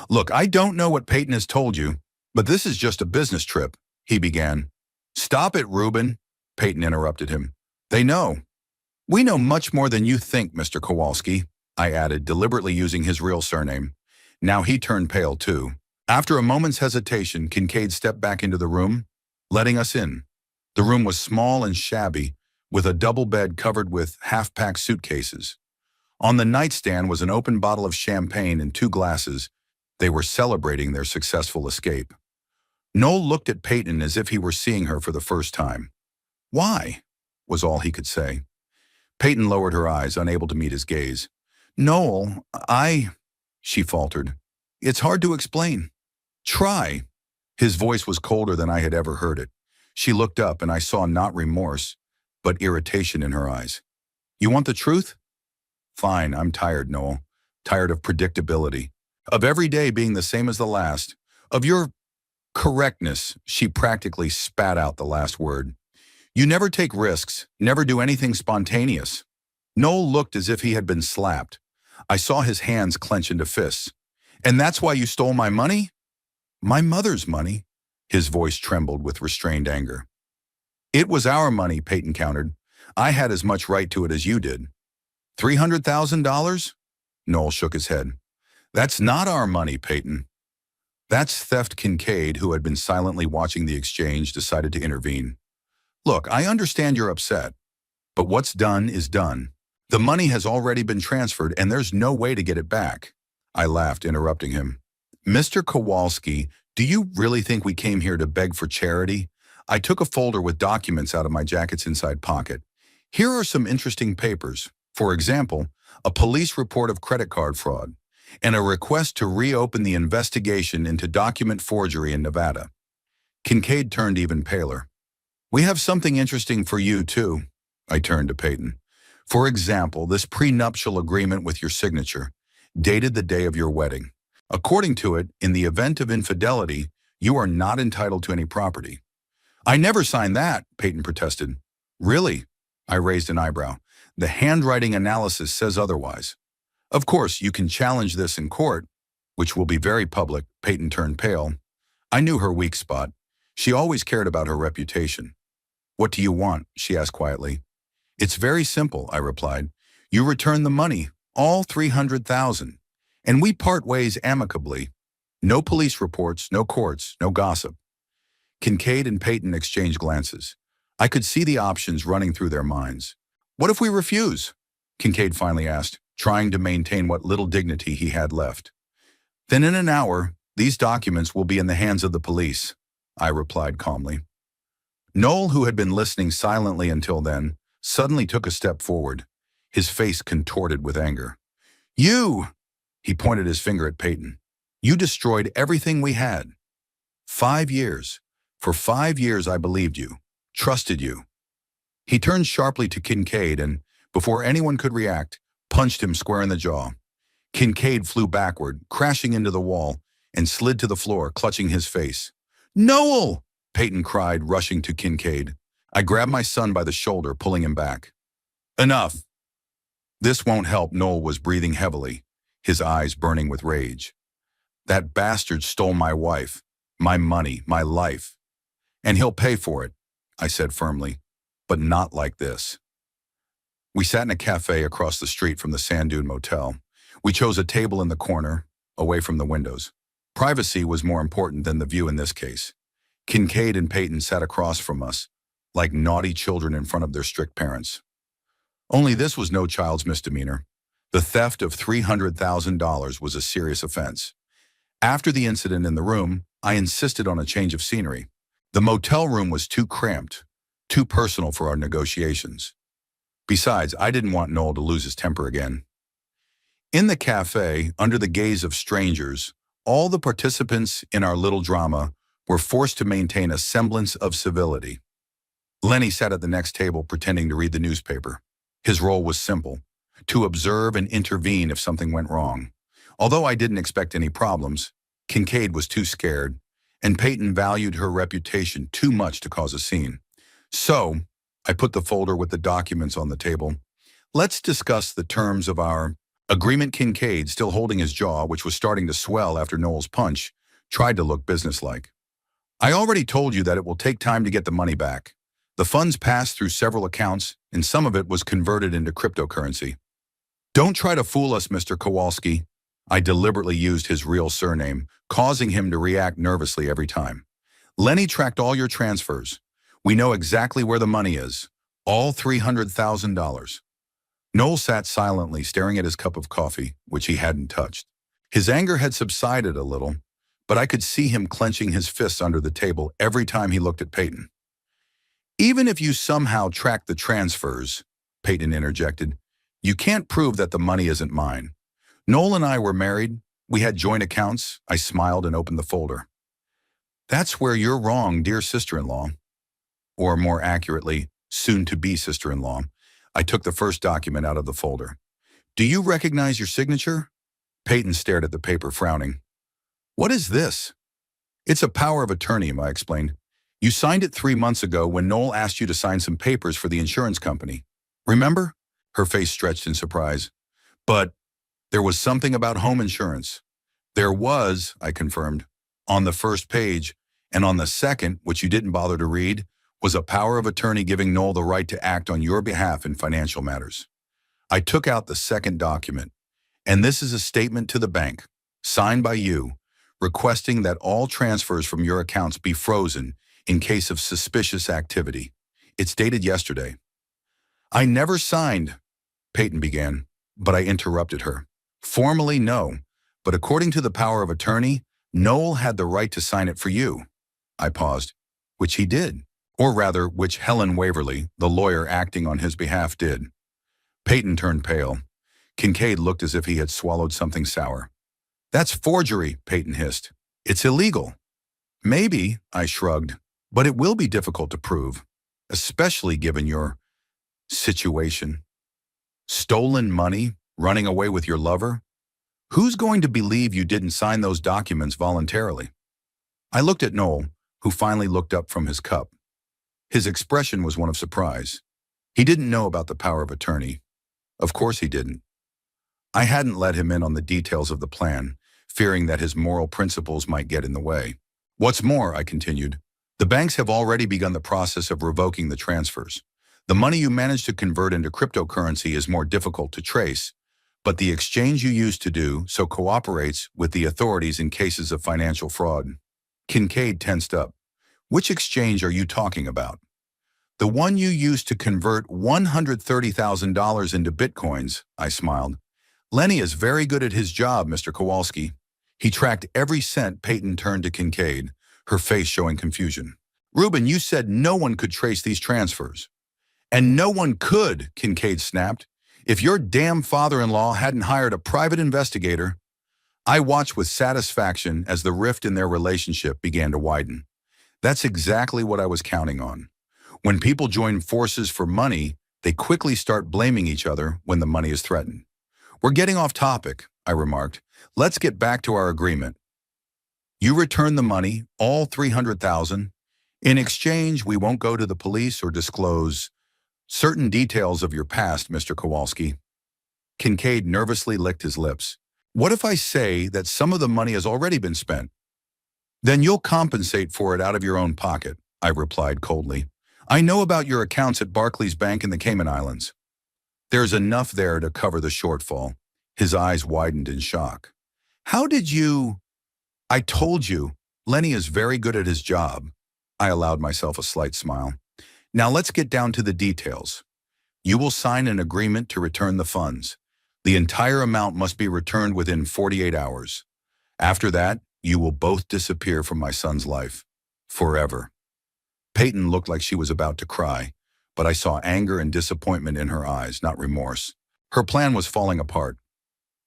Look, I don't know what Peyton has told you, but this is just a business trip, he began. Stop it, Reuben, Peyton interrupted him. They know. We know much more than you think, Mr. Kowalski, I added, deliberately using his real surname. Now he turned pale too. After a moment's hesitation, Kincaid stepped back into the room, letting us in. The room was small and shabby, with a double bed covered with half-packed suitcases. On the nightstand was an open bottle of champagne and 2 glasses. They were celebrating their successful escape. Noel looked at Peyton as if he were seeing her for the first time. Why? Was all he could say. Peyton lowered her eyes, unable to meet his gaze. Noel, she faltered. It's hard to explain. Try. His voice was colder than I had ever heard it. She looked up and I saw not remorse, but irritation in her eyes. You want the truth? Fine, I'm tired, Noel. Tired of predictability. Of every day being the same as the last. Of your correctness, she practically spat out the last word. You never take risks, never do anything spontaneous. Noel looked as if he had been slapped. I saw his hands clench into fists. And that's why you stole my money? My mother's money. His voice trembled with restrained anger. It was our money, Peyton countered. I had as much right to it as you did. $300,000? Noel shook his head. That's not our money, Peyton. That's theft. Kincaid, who had been silently watching the exchange, decided to intervene. Look, I understand you're upset, but what's done is done. The money has already been transferred and there's no way to get it back. I laughed, interrupting him. Mr. Kowalski, do you really think we came here to beg for charity? I took a folder with documents out of my jacket's inside pocket. Here are some interesting papers. For example, a police report of credit card fraud and a request to reopen the investigation into document forgery in Nevada. Kincaid turned even paler. We have something interesting for you, too. I turned to Peyton. For example, this prenuptial agreement with your signature, dated the day of your wedding. According to it, in the event of infidelity, you are not entitled to any property. I never signed that, Peyton protested. Really? I raised an eyebrow. The handwriting analysis says otherwise. Of course, you can challenge this in court, which will be very public. Peyton turned pale. I knew her weak spot. She always cared about her reputation. What do you want? She asked quietly. It's very simple, I replied. You return the money, all $300,000, and we part ways amicably. No police reports, no courts, no gossip. Kincaid and Peyton exchanged glances. I could see the options running through their minds. What if we refuse? Kincaid finally asked, trying to maintain what little dignity he had left. Then in an hour, these documents will be in the hands of the police, I replied calmly. Noel, who had been listening silently until then, suddenly took a step forward, his face contorted with anger. You! He pointed his finger at Peyton. You destroyed everything we had. 5 years. For 5 years I believed you, trusted you. He turned sharply to Kincaid and, before anyone could react, punched him square in the jaw. Kincaid flew backward, crashing into the wall, and slid to the floor, clutching his face. Noel! Peyton cried, rushing to Kincaid. I grabbed my son by the shoulder, pulling him back. Enough! This won't help. Noel was breathing heavily, his eyes burning with rage. That bastard stole my wife, my money, my life. And he'll pay for it, I said firmly, but not like this. We sat in a cafe across the street from the Sand Dune Motel. We chose a table in the corner, away from the windows. Privacy was more important than the view in this case. Kincaid and Peyton sat across from us, like naughty children in front of their strict parents. Only this was no child's misdemeanor. The theft of $300,000 was a serious offense. After the incident in the room, I insisted on a change of scenery. The motel room was too cramped, too personal for our negotiations. Besides, I didn't want Noel to lose his temper again. In the cafe, under the gaze of strangers, all the participants in our little drama were forced to maintain a semblance of civility. Lenny sat at the next table pretending to read the newspaper. His role was simple: to observe and intervene if something went wrong. Although I didn't expect any problems, Kincaid was too scared, and Peyton valued her reputation too much to cause a scene. So, I put the folder with the documents on the table. Let's discuss the terms of our agreement. Kincaid, still holding his jaw, which was starting to swell after Noel's punch, tried to look businesslike. I already told you that it will take time to get the money back. The funds passed through several accounts, and some of it was converted into cryptocurrency. Don't try to fool us, Mr. Kowalski. I deliberately used his real surname, causing him to react nervously every time. Lenny tracked all your transfers. We know exactly where the money is. All $300,000. Noel sat silently, staring at his cup of coffee, which he hadn't touched. His anger had subsided a little, but I could see him clenching his fists under the table every time he looked at Peyton. Even if you somehow track the transfers, Peyton interjected, you can't prove that the money isn't mine. Noel and I were married. We had joint accounts. I smiled and opened the folder. That's where you're wrong, dear sister-in-law. Or more accurately, soon-to-be sister-in-law. I took the first document out of the folder. Do you recognize your signature? Peyton stared at the paper, frowning. What is this? It's a power of attorney, I explained. You signed it 3 months ago when Noel asked you to sign some papers for the insurance company. Remember? Her face stretched in surprise. But there was something about home insurance. There was, I confirmed. On the first page, and on the second, which you didn't bother to read, was a power of attorney giving Noel the right to act on your behalf in financial matters. I took out the second document, and this is a statement to the bank, signed by you, requesting that all transfers from your accounts be frozen in case of suspicious activity. It's dated yesterday. I never signed, Peyton began, but I interrupted her. Formally, no, but according to the power of attorney, Noel had the right to sign it for you. I paused, which he did, or rather, which Helen Waverly, the lawyer acting on his behalf, did. Peyton turned pale. Kincaid looked as if he had swallowed something sour. That's forgery, Peyton hissed. It's illegal. Maybe, I shrugged, but it will be difficult to prove, especially given your situation. Stolen money, running away with your lover? Who's going to believe you didn't sign those documents voluntarily? I looked at Noel, who finally looked up from his cup. His expression was one of surprise. He didn't know about the power of attorney. Of course he didn't. I hadn't let him in on the details of the plan, fearing that his moral principles might get in the way. What's more, I continued, the banks have already begun the process of revoking the transfers. The money you managed to convert into cryptocurrency is more difficult to trace, but the exchange you used to do so cooperates with the authorities in cases of financial fraud. Kincaid tensed up. Which exchange are you talking about? The one you used to convert $130,000 into bitcoins, I smiled. Lenny is very good at his job, Mr. Kowalski. He tracked every cent. Peyton turned to Kincaid, her face showing confusion. Reuben, you said no one could trace these transfers. And no one could, Kincaid snapped. If your damn father-in-law hadn't hired a private investigator. I watched with satisfaction as the rift in their relationship began to widen. That's exactly what I was counting on. When people join forces for money, they quickly start blaming each other when the money is threatened. We're getting off topic, I remarked. Let's get back to our agreement. You return the money, all $300,000. In exchange, we won't go to the police or disclose certain details of your past, Mr. Kowalski. Kincaid nervously licked his lips. What if I say that some of the money has already been spent? Then you'll compensate for it out of your own pocket, I replied coldly. I know about your accounts at Barclays Bank in the Cayman Islands. There's enough there to cover the shortfall. His eyes widened in shock. How did you? I told you, Lenny is very good at his job. I allowed myself a slight smile. Now let's get down to the details. You will sign an agreement to return the funds. The entire amount must be returned within 48 hours. After that, you will both disappear from my son's life. Forever. Peyton looked like she was about to cry, but I saw anger and disappointment in her eyes, not remorse. Her plan was falling apart.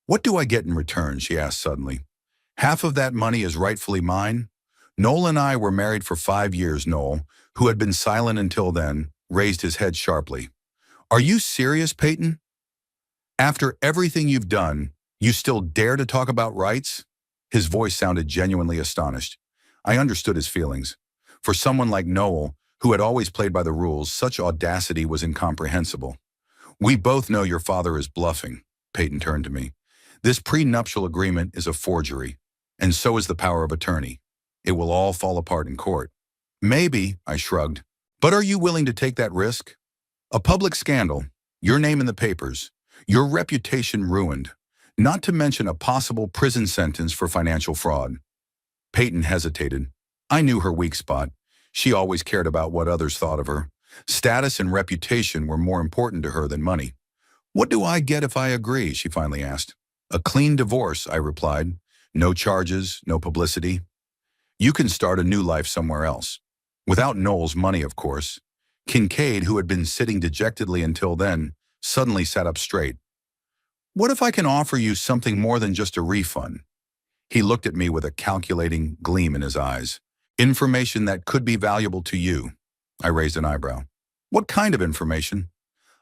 What do I get in return? She asked suddenly. Half of that money is rightfully mine. Noel and I were married for 5 years. Noel, who had been silent until then, raised his head sharply. Are you serious, Peyton? After everything you've done, you still dare to talk about rights? His voice sounded genuinely astonished. I understood his feelings. For someone like Noel, who had always played by the rules, such audacity was incomprehensible. We both know your father is bluffing, Peyton turned to me. This prenuptial agreement is a forgery, and so is the power of attorney. It will all fall apart in court. Maybe, I shrugged. But are you willing to take that risk? A public scandal, your name in the papers, your reputation ruined, not to mention a possible prison sentence for financial fraud. Peyton hesitated. I knew her weak spot. She always cared about what others thought of her. Status and reputation were more important to her than money. What do I get if I agree? She finally asked. A clean divorce, I replied. No charges, no publicity. You can start a new life somewhere else. Without Noel's money, of course. Kincaid, who had been sitting dejectedly until then, suddenly sat up straight. What if I can offer you something more than just a refund? He looked at me with a calculating gleam in his eyes. Information that could be valuable to you. I raised an eyebrow. What kind of information?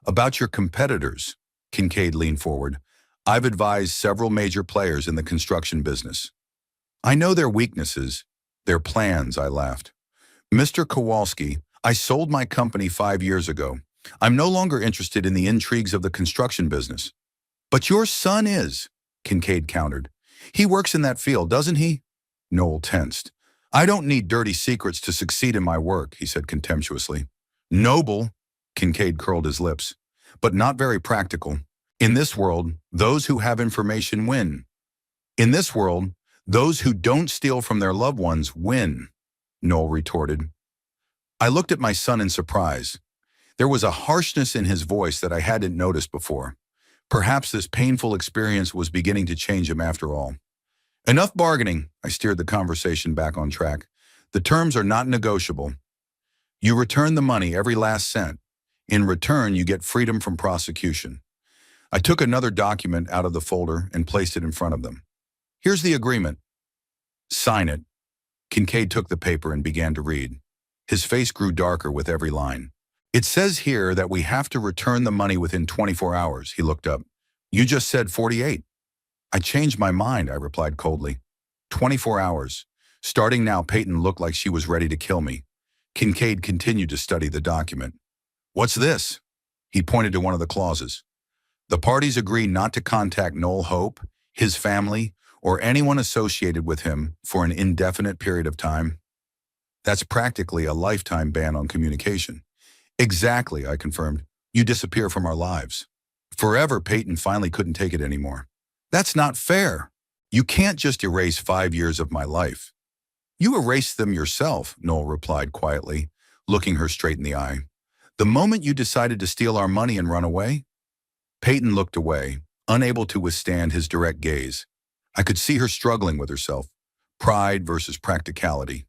About your competitors. Kincaid leaned forward. I've advised several major players in the construction business. I know their weaknesses, their plans, I laughed. Mr. Kowalski, I sold my company 5 years ago. I'm no longer interested in the intrigues of the construction business. But your son is, Kincaid countered. He works in that field, doesn't he? Noel tensed. I don't need dirty secrets to succeed in my work, he said contemptuously. Noble, Kincaid curled his lips, but not very practical. In this world, those who have information win. In this world, those who don't steal from their loved ones win, Noel retorted. I looked at my son in surprise. There was a harshness in his voice that I hadn't noticed before. Perhaps this painful experience was beginning to change him after all. Enough bargaining, I steered the conversation back on track. The terms are not negotiable. You return the money, every last cent. In return, you get freedom from prosecution. I took another document out of the folder and placed it in front of them. Here's the agreement. Sign it. Kincaid took the paper and began to read. His face grew darker with every line. It says here that we have to return the money within 24 hours, he looked up. You just said 48. I changed my mind, I replied coldly. 24 hours. Starting now, Peyton looked like she was ready to kill me. Kincaid continued to study the document. What's this? He pointed to one of the clauses. The parties agree not to contact Noel Hope, his family, or anyone associated with him for an indefinite period of time. That's practically a lifetime ban on communication. Exactly, I confirmed. You disappear from our lives. Forever, Peyton finally couldn't take it anymore. That's not fair. You can't just erase 5 years of my life. You erased them yourself, Noel replied quietly, looking her straight in the eye. The moment you decided to steal our money and run away? Peyton looked away, unable to withstand his direct gaze. I could see her struggling with herself. Pride versus practicality.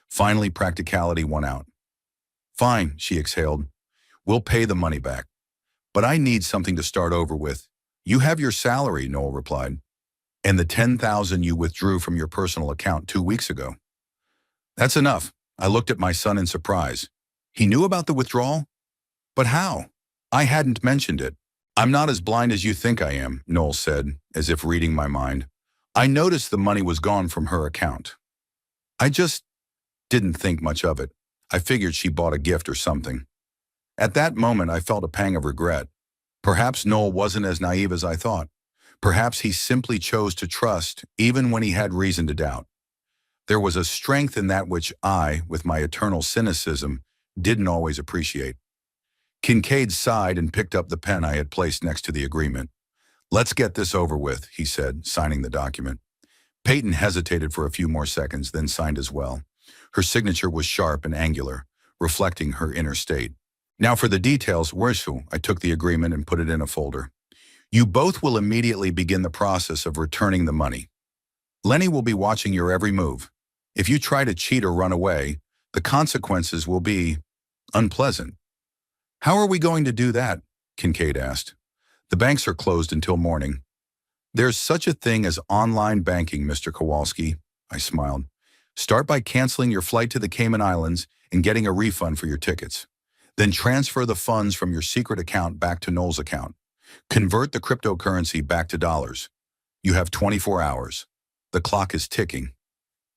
Finally, practicality won out. Fine, she exhaled. We'll pay the money back. But I need something to start over with. You have your salary, Noel replied. And the $10,000 you withdrew from your personal account 2 weeks ago. That's enough. I looked at my son in surprise. He knew about the withdrawal? But how? I hadn't mentioned it. I'm not as blind as you think I am, Noel said, as if reading my mind. I noticed the money was gone from her account. I just didn't think much of it. I figured she bought a gift or something. At that moment, I felt a pang of regret. Perhaps Noel wasn't as naive as I thought. Perhaps he simply chose to trust, even when he had reason to doubt. There was a strength in that which I, with my eternal cynicism, didn't always appreciate. Kincaid sighed and picked up the pen I had placed next to the agreement. Let's get this over with, he said, signing the document. Peyton hesitated for a few more seconds, then signed as well. Her signature was sharp and angular, reflecting her inner state. Now for the details, I took the agreement and put it in a folder. You both will immediately begin the process of returning the money. Lenny will be watching your every move. If you try to cheat or run away, the consequences will be unpleasant. How are we going to do that? Kincaid asked. The banks are closed until morning. There's such a thing as online banking, Mr. Kowalski, I smiled. Start by canceling your flight to the Cayman Islands and getting a refund for your tickets. Then transfer the funds from your secret account back to Noel's account. Convert the cryptocurrency back to dollars. You have 24 hours. The clock is ticking.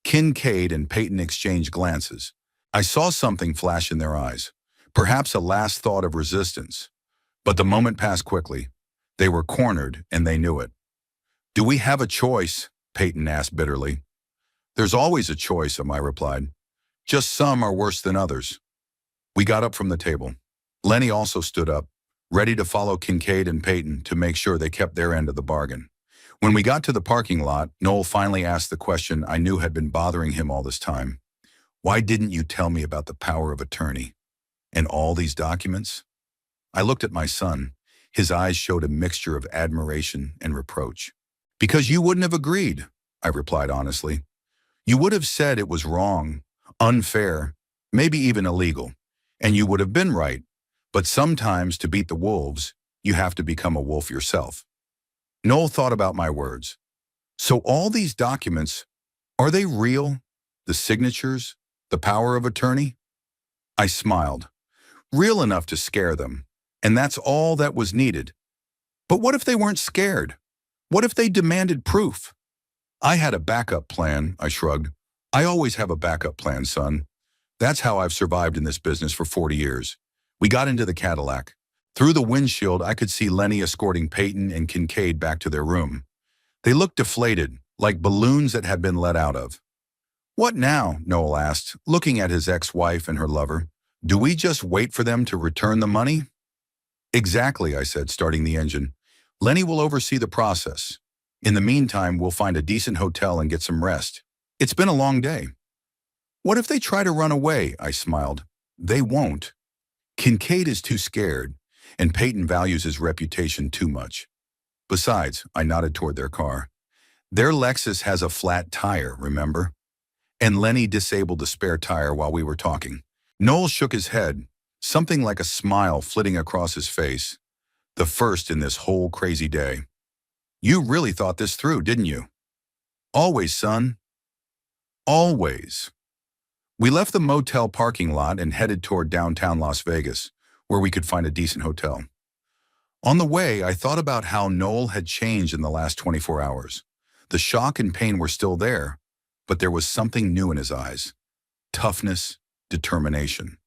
Kincaid and Peyton exchanged glances. I saw something flash in their eyes, perhaps a last thought of resistance. But the moment passed quickly. They were cornered, and they knew it. Do we have a choice? Peyton asked bitterly. There's always a choice, I replied. Just some are worse than others. We got up from the table. Lenny also stood up, ready to follow Kincaid and Peyton to make sure they kept their end of the bargain. When we got to the parking lot, Noel finally asked the question I knew had been bothering him all this time. Why didn't you tell me about the power of attorney? And all these documents? I looked at my son. His eyes showed a mixture of admiration and reproach. Because you wouldn't have agreed, I replied honestly. You would have said it was wrong, unfair, maybe even illegal, and you would have been right. But sometimes to beat the wolves, you have to become a wolf yourself. Noel thought about my words. So all these documents, are they real? The signatures, the power of attorney? I smiled. Real enough to scare them, and that's all that was needed. But what if they weren't scared? What if they demanded proof? I had a backup plan, I shrugged. I always have a backup plan, son. That's how I've survived in this business for 40 years. We got into the Cadillac. Through the windshield, I could see Lenny escorting Peyton and Kincaid back to their room. They looked deflated, like balloons that had been let out of. What now? Noel asked, looking at his ex-wife and her lover. Do we just wait for them to return the money? Exactly, I said, starting the engine. Lenny will oversee the process. In the meantime, we'll find a decent hotel and get some rest. It's been a long day. What if they try to run away? I smiled. They won't. Kincaid is too scared, and Peyton values his reputation too much. Besides, I nodded toward their car. Their Lexus has a flat tire, remember? And Lenny disabled the spare tire while we were talking. Noel shook his head, something like a smile flitting across his face. The first in this whole crazy day. You really thought this through, didn't you? Always, son. Always. We left the motel parking lot and headed toward downtown Las Vegas, where we could find a decent hotel. On the way, I thought about how Noel had changed in the last 24 hours. The shock and pain were still there, but there was something new in his eyes. Toughness, determination.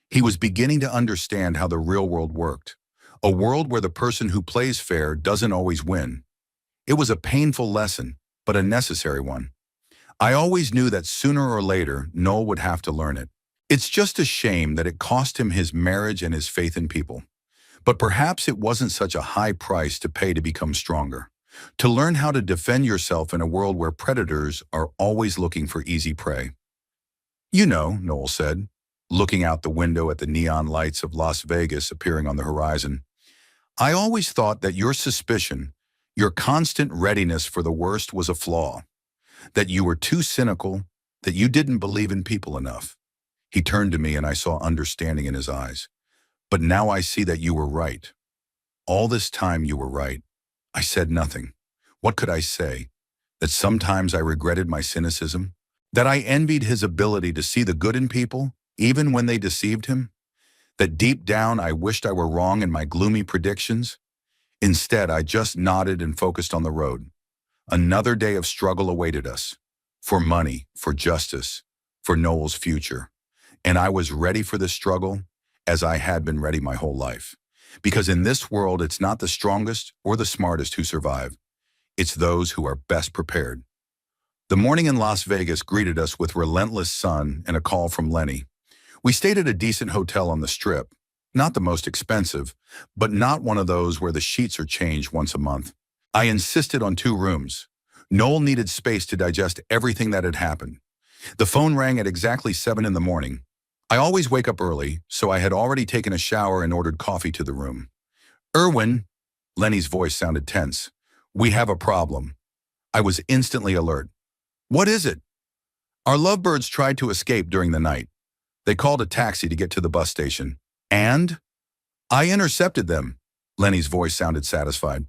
He was beginning to understand how the real world worked. A world where the person who plays fair doesn't always win. It was a painful lesson, but a necessary one. I always knew that sooner or later, Noel would have to learn it. It's just a shame that it cost him his marriage and his faith in people. But perhaps it wasn't such a high price to pay to become stronger. To learn how to defend yourself in a world where predators are always looking for easy prey. You know, Noel said, looking out the window at the neon lights of Las Vegas appearing on the horizon. I always thought that your suspicion, your constant readiness for the worst was a flaw, that you were too cynical, that you didn't believe in people enough. He turned to me and I saw understanding in his eyes. But now I see that you were right. All this time you were right. I said nothing. What could I say? That sometimes I regretted my cynicism? That I envied his ability to see the good in people, even when they deceived him? That deep down I wished I were wrong in my gloomy predictions? Instead, I just nodded and focused on the road. Another day of struggle awaited us. For money, for justice, for Noel's future. And I was ready for this struggle as I had been ready my whole life. Because in this world, it's not the strongest or the smartest who survive. It's those who are best prepared. The morning in Las Vegas greeted us with relentless sun and a call from Lenny. We stayed at a decent hotel on the Strip. Not the most expensive, but not one of those where the sheets are changed once a month. I insisted on 2 rooms. Noel needed space to digest everything that had happened. The phone rang at exactly 7 in the morning. I always wake up early, so I had already taken a shower and ordered coffee to the room. "Erwin," Lenny's voice sounded tense. "We have a problem." I was instantly alert. "What is it?" "Our lovebirds tried to escape during the night. They called a taxi to get to the bus station. And I intercepted them." Lenny's voice sounded satisfied.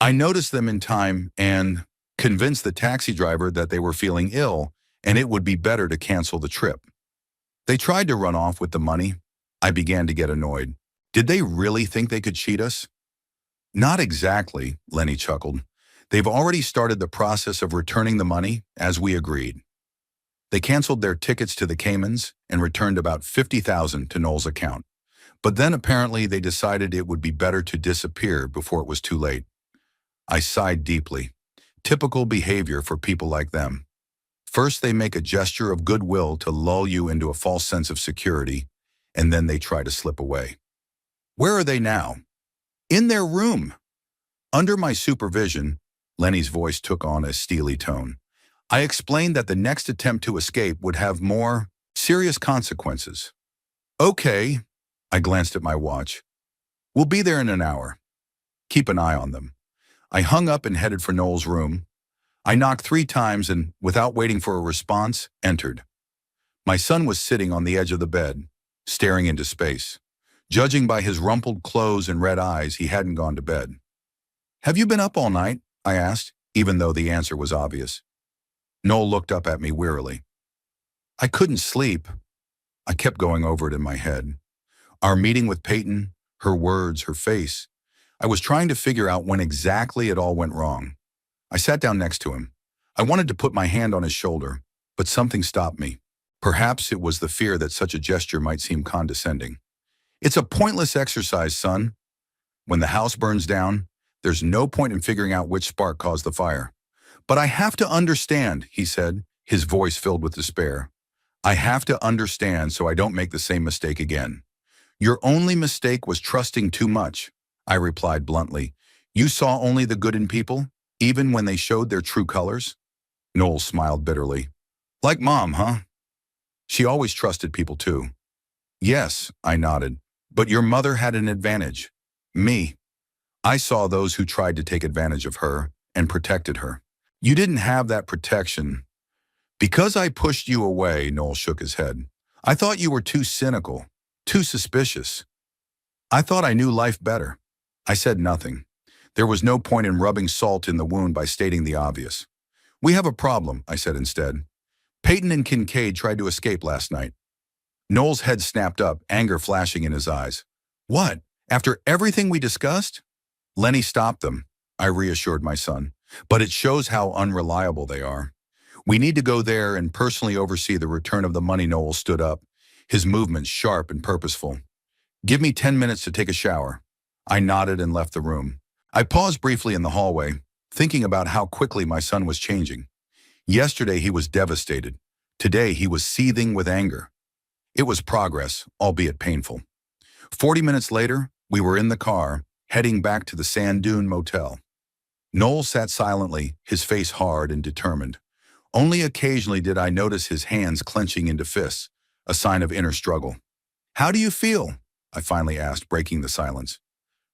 "I noticed them in time and convinced the taxi driver that they were feeling ill and it would be better to cancel the trip. They tried to run off with the money." I began to get annoyed. Did they really think they could cheat us? "Not exactly," Lenny chuckled. "They've already started the process of returning the money, as we agreed. They canceled their tickets to the Caymans and returned about $50,000 to Noel's account. But then apparently they decided it would be better to disappear before it was too late." I sighed deeply. Typical behavior for people like them. First, they make a gesture of goodwill to lull you into a false sense of security, and then they try to slip away. "Where are they now?" "In their room." Under my supervision, Lenny's voice took on a steely tone. I explained that the next attempt to escape would have more serious consequences. "Okay," I glanced at my watch. "We'll be there in an hour. Keep an eye on them." I hung up and headed for Noel's room. I knocked 3 times and, without waiting for a response, entered. My son was sitting on the edge of the bed, staring into space. Judging by his rumpled clothes and red eyes, he hadn't gone to bed. "Have you been up all night?" I asked, even though the answer was obvious. Noel looked up at me wearily. "I couldn't sleep." I kept going over it in my head. Our meeting with Peyton, her words, her face. I was trying to figure out when exactly it all went wrong. I sat down next to him. I wanted to put my hand on his shoulder, but something stopped me. Perhaps it was the fear that such a gesture might seem condescending. "It's a pointless exercise, son. When the house burns down, there's no point in figuring out which spark caused the fire." "But I have to understand," he said, his voice filled with despair. "I have to understand so I don't make the same mistake again." "Your only mistake was trusting too much," I replied bluntly. "You saw only the good in people, even when they showed their true colors?" Noel smiled bitterly. "Like Mom, huh? She always trusted people too." "Yes," I nodded. "But your mother had an advantage. Me. I saw those who tried to take advantage of her and protected her. You didn't have that protection." "Because I pushed you away," Noel shook his head. "I thought you were too cynical, too suspicious. I thought I knew life better." I said nothing. There was no point in rubbing salt in the wound by stating the obvious. "We have a problem," I said instead. "Peyton and Kincaid tried to escape last night." Noel's head snapped up, anger flashing in his eyes. "What? After everything we discussed?" "Lenny stopped them," I reassured my son. "But it shows how unreliable they are. We need to go there and personally oversee the return of the money." Noel stood up, his movements sharp and purposeful. "Give me 10 minutes to take a shower." I nodded and left the room. I paused briefly in the hallway, thinking about how quickly my son was changing. Yesterday he was devastated. Today he was seething with anger. It was progress, albeit painful. 40 minutes later, we were in the car, heading back to the Sand Dune Motel. Noel sat silently, his face hard and determined. Only occasionally did I notice his hands clenching into fists, a sign of inner struggle. How do you feel? I finally asked, breaking the silence.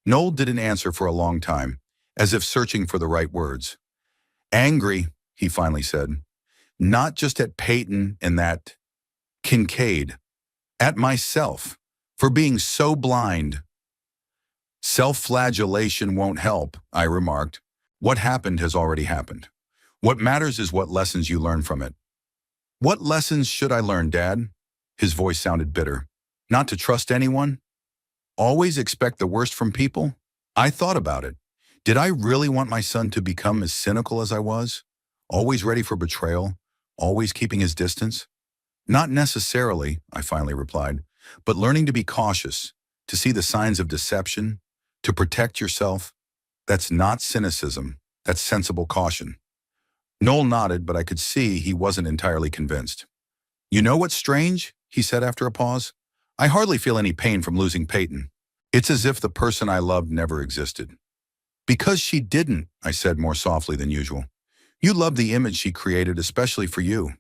Noel didn't answer for a long time, as if searching for the right words. Angry, he finally said. Not just at Peyton and that Kincaid, at myself, for being so blind. Self-flagellation won't help, I remarked. What happened has already happened. What matters is what lessons you learn from it. What lessons should I learn, Dad? His voice sounded bitter. Not to trust anyone? Always expect the worst from people? I thought about it. Did I really want my son to become as cynical as I was? Always ready for betrayal? Always keeping his distance? Not necessarily, I finally replied, but learning to be cautious, to see the signs of deception, to protect yourself. That's not cynicism. That's sensible caution. Noel nodded, but I could see he wasn't entirely convinced. You know what's strange? He said after a pause. I hardly feel any pain from losing Peyton. It's as if the person I loved never existed. Because she didn't, I said more softly than usual. You loved the image she created especially for you.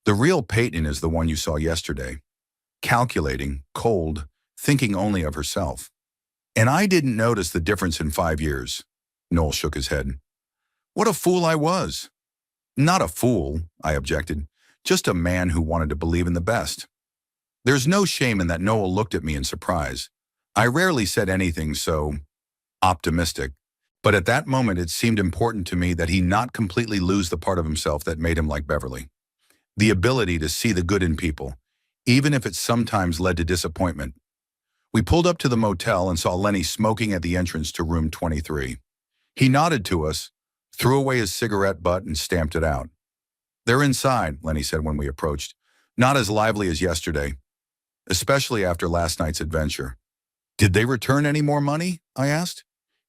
The real Peyton is the one you saw yesterday. Calculating, cold, thinking only of herself. And I didn't notice the difference in 5 years. Noel shook his head. What a fool I was. Not a fool, I objected. Just a man who wanted to believe in the best. There's no shame in that. Noel looked at me in surprise. I rarely said anything so optimistic, but at that moment it seemed important to me that he not completely lose the part of himself that made him like Beverly. The ability to see the good in people, even if it sometimes led to disappointment. We pulled up to the motel and saw Lenny smoking at the entrance to room 23. He nodded to us, threw away his cigarette butt and stamped it out. They're inside, Lenny said when we approached. Not as lively as yesterday, especially after last night's adventure. Did they return any more money? I asked.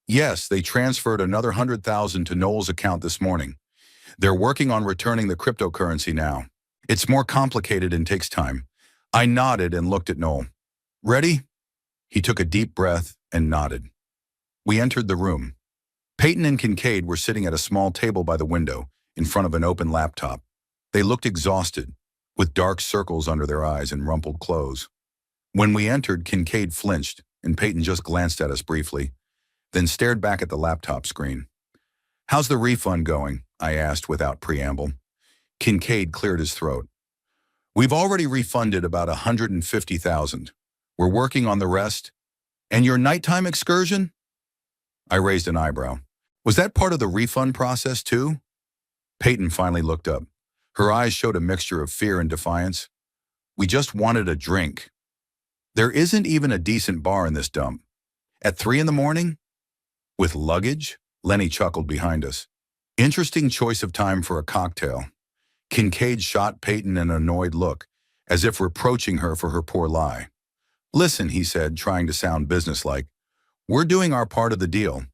Yes, they transferred another $100,000 to Noel's account this morning. They're working on returning the cryptocurrency now. It's more complicated and takes time. I nodded and looked at Noel. Ready? He took a deep breath and nodded. We entered the room. Peyton and Kincaid were sitting at a small table by the window, in front of an open laptop. They looked exhausted, with dark circles under their eyes and rumpled clothes. When we entered, Kincaid flinched, and Peyton just glanced at us briefly, then stared back at the laptop screen. How's the refund going? I asked without preamble. Kincaid cleared his throat. We've already refunded about $150,000. We're working on the rest. And your nighttime excursion? I raised an eyebrow. Was that part of the refund process too? Peyton finally looked up. Her eyes showed a mixture of fear and defiance. We just wanted a drink. There isn't even a decent bar in this dump. At 3 in the morning? With luggage? Lenny chuckled behind us. Interesting choice of time for a cocktail. Kincaid shot Peyton an annoyed look, as if reproaching her for her poor lie. Listen, he said, trying to sound businesslike. We're doing our part of the deal.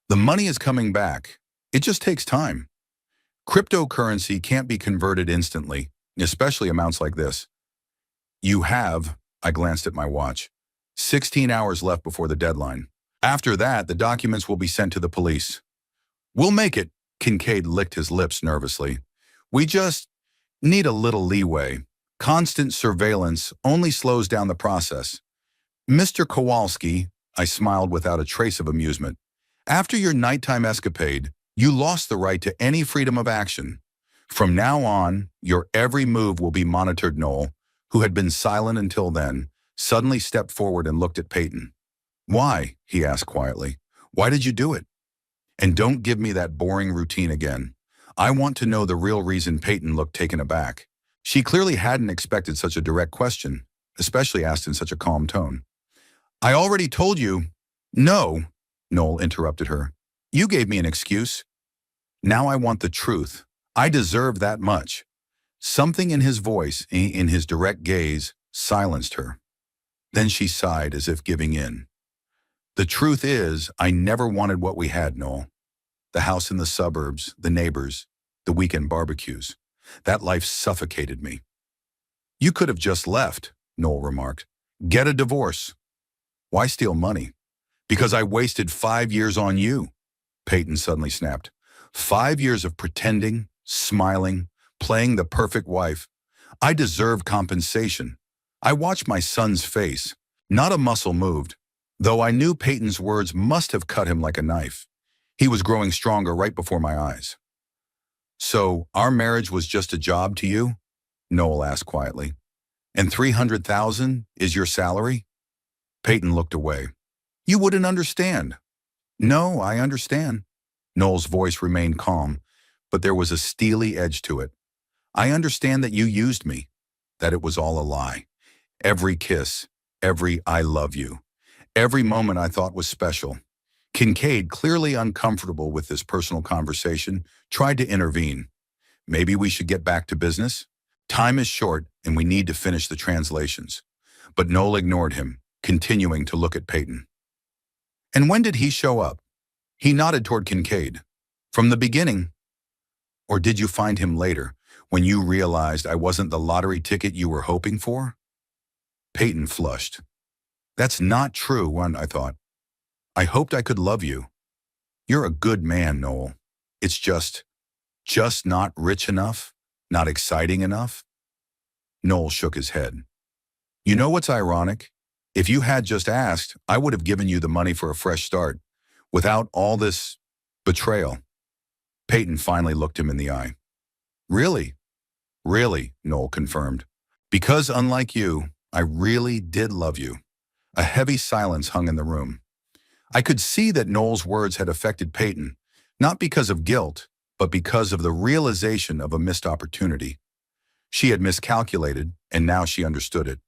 The money is coming back. It just takes time. Cryptocurrency can't be converted instantly, especially amounts like this. You have, I glanced at my watch, 16 hours left before the deadline. After that, the documents will be sent to the police. We'll make it, Kincaid licked his lips nervously. We just need a little leeway. Constant surveillance only slows down the process. Mr. Kowalski, I smiled without a trace of amusement. After your nighttime escapade, you lost the right to any freedom of action. From now on, your every move will be monitored. Noel, who had been silent until then, suddenly stepped forward and looked at Peyton. Why? He asked quietly. Why did you do it? And don't give me that boring routine again. I want to know the real reason. Peyton looked taken aback. She clearly hadn't expected such a direct question, especially asked in such a calm tone. I already told you. No, Noel interrupted her. You gave me an excuse. Now I want the truth. I deserve that much. Something in his voice, in his direct gaze, silenced her. Then she sighed as if giving in. The truth is, I never wanted what we had, Noel. The house in the suburbs, the neighbors, the weekend barbecues. That life suffocated me. You could have just left, Noel remarked. Get a divorce. Why steal money? Because I wasted 5 years on you, Peyton suddenly snapped. 5 years of pretending, smiling, playing the perfect wife. I deserve compensation. I watched my son's face. Not a muscle moved, though I knew Peyton's words must have cut him like a knife. He was growing stronger right before my eyes. So, our marriage was just a job to you? Noel asked quietly. And 300,000 is your salary? Peyton looked away. You wouldn't understand. No, I understand. Noel's voice remained calm, but there was a steely edge to it. I understand that you used me, that it was all a lie. Every kiss, every I love you, every moment I thought was special. Kincaid, clearly uncomfortable with this personal conversation, tried to intervene. Maybe we should get back to business? Time is short and we need to finish the translations. But Noel ignored him, continuing to look at Peyton. And when did he show up? He nodded toward Kincaid. From the beginning. Or did you find him later, when you realized I wasn't the lottery ticket you were hoping for? Peyton flushed. That's not true, I thought. I hoped I could love you. You're a good man, Noel. It's just not rich enough? Not exciting enough? Noel shook his head. You know what's ironic? If you had just asked, I would have given you the money for a fresh start, without all this betrayal. Peyton finally looked him in the eye. Really? Really, Noel confirmed. Because unlike you, I really did love you. A heavy silence hung in the room. I could see that Noel's words had affected Peyton, not because of guilt, but because of the realization of a missed opportunity. She had miscalculated, and now she understood it.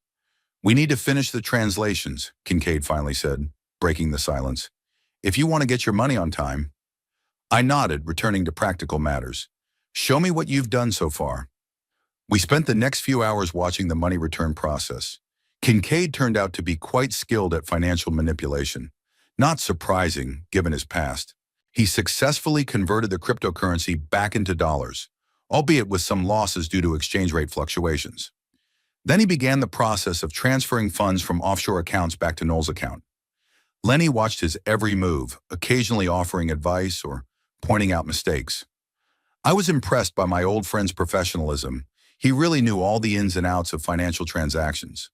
We need to finish the translations, Kincaid finally said, breaking the silence. If you want to get your money on time. I nodded, returning to practical matters. Show me what you've done so far. We spent the next few hours watching the money return process. Kincaid turned out to be quite skilled at financial manipulation. Not surprising, given his past. He successfully converted the cryptocurrency back into dollars, albeit with some losses due to exchange rate fluctuations. Then he began the process of transferring funds from offshore accounts back to Noel's account. Lenny watched his every move, occasionally offering advice or pointing out mistakes. I was impressed by my old friend's professionalism. He really knew all the ins and outs of financial transactions.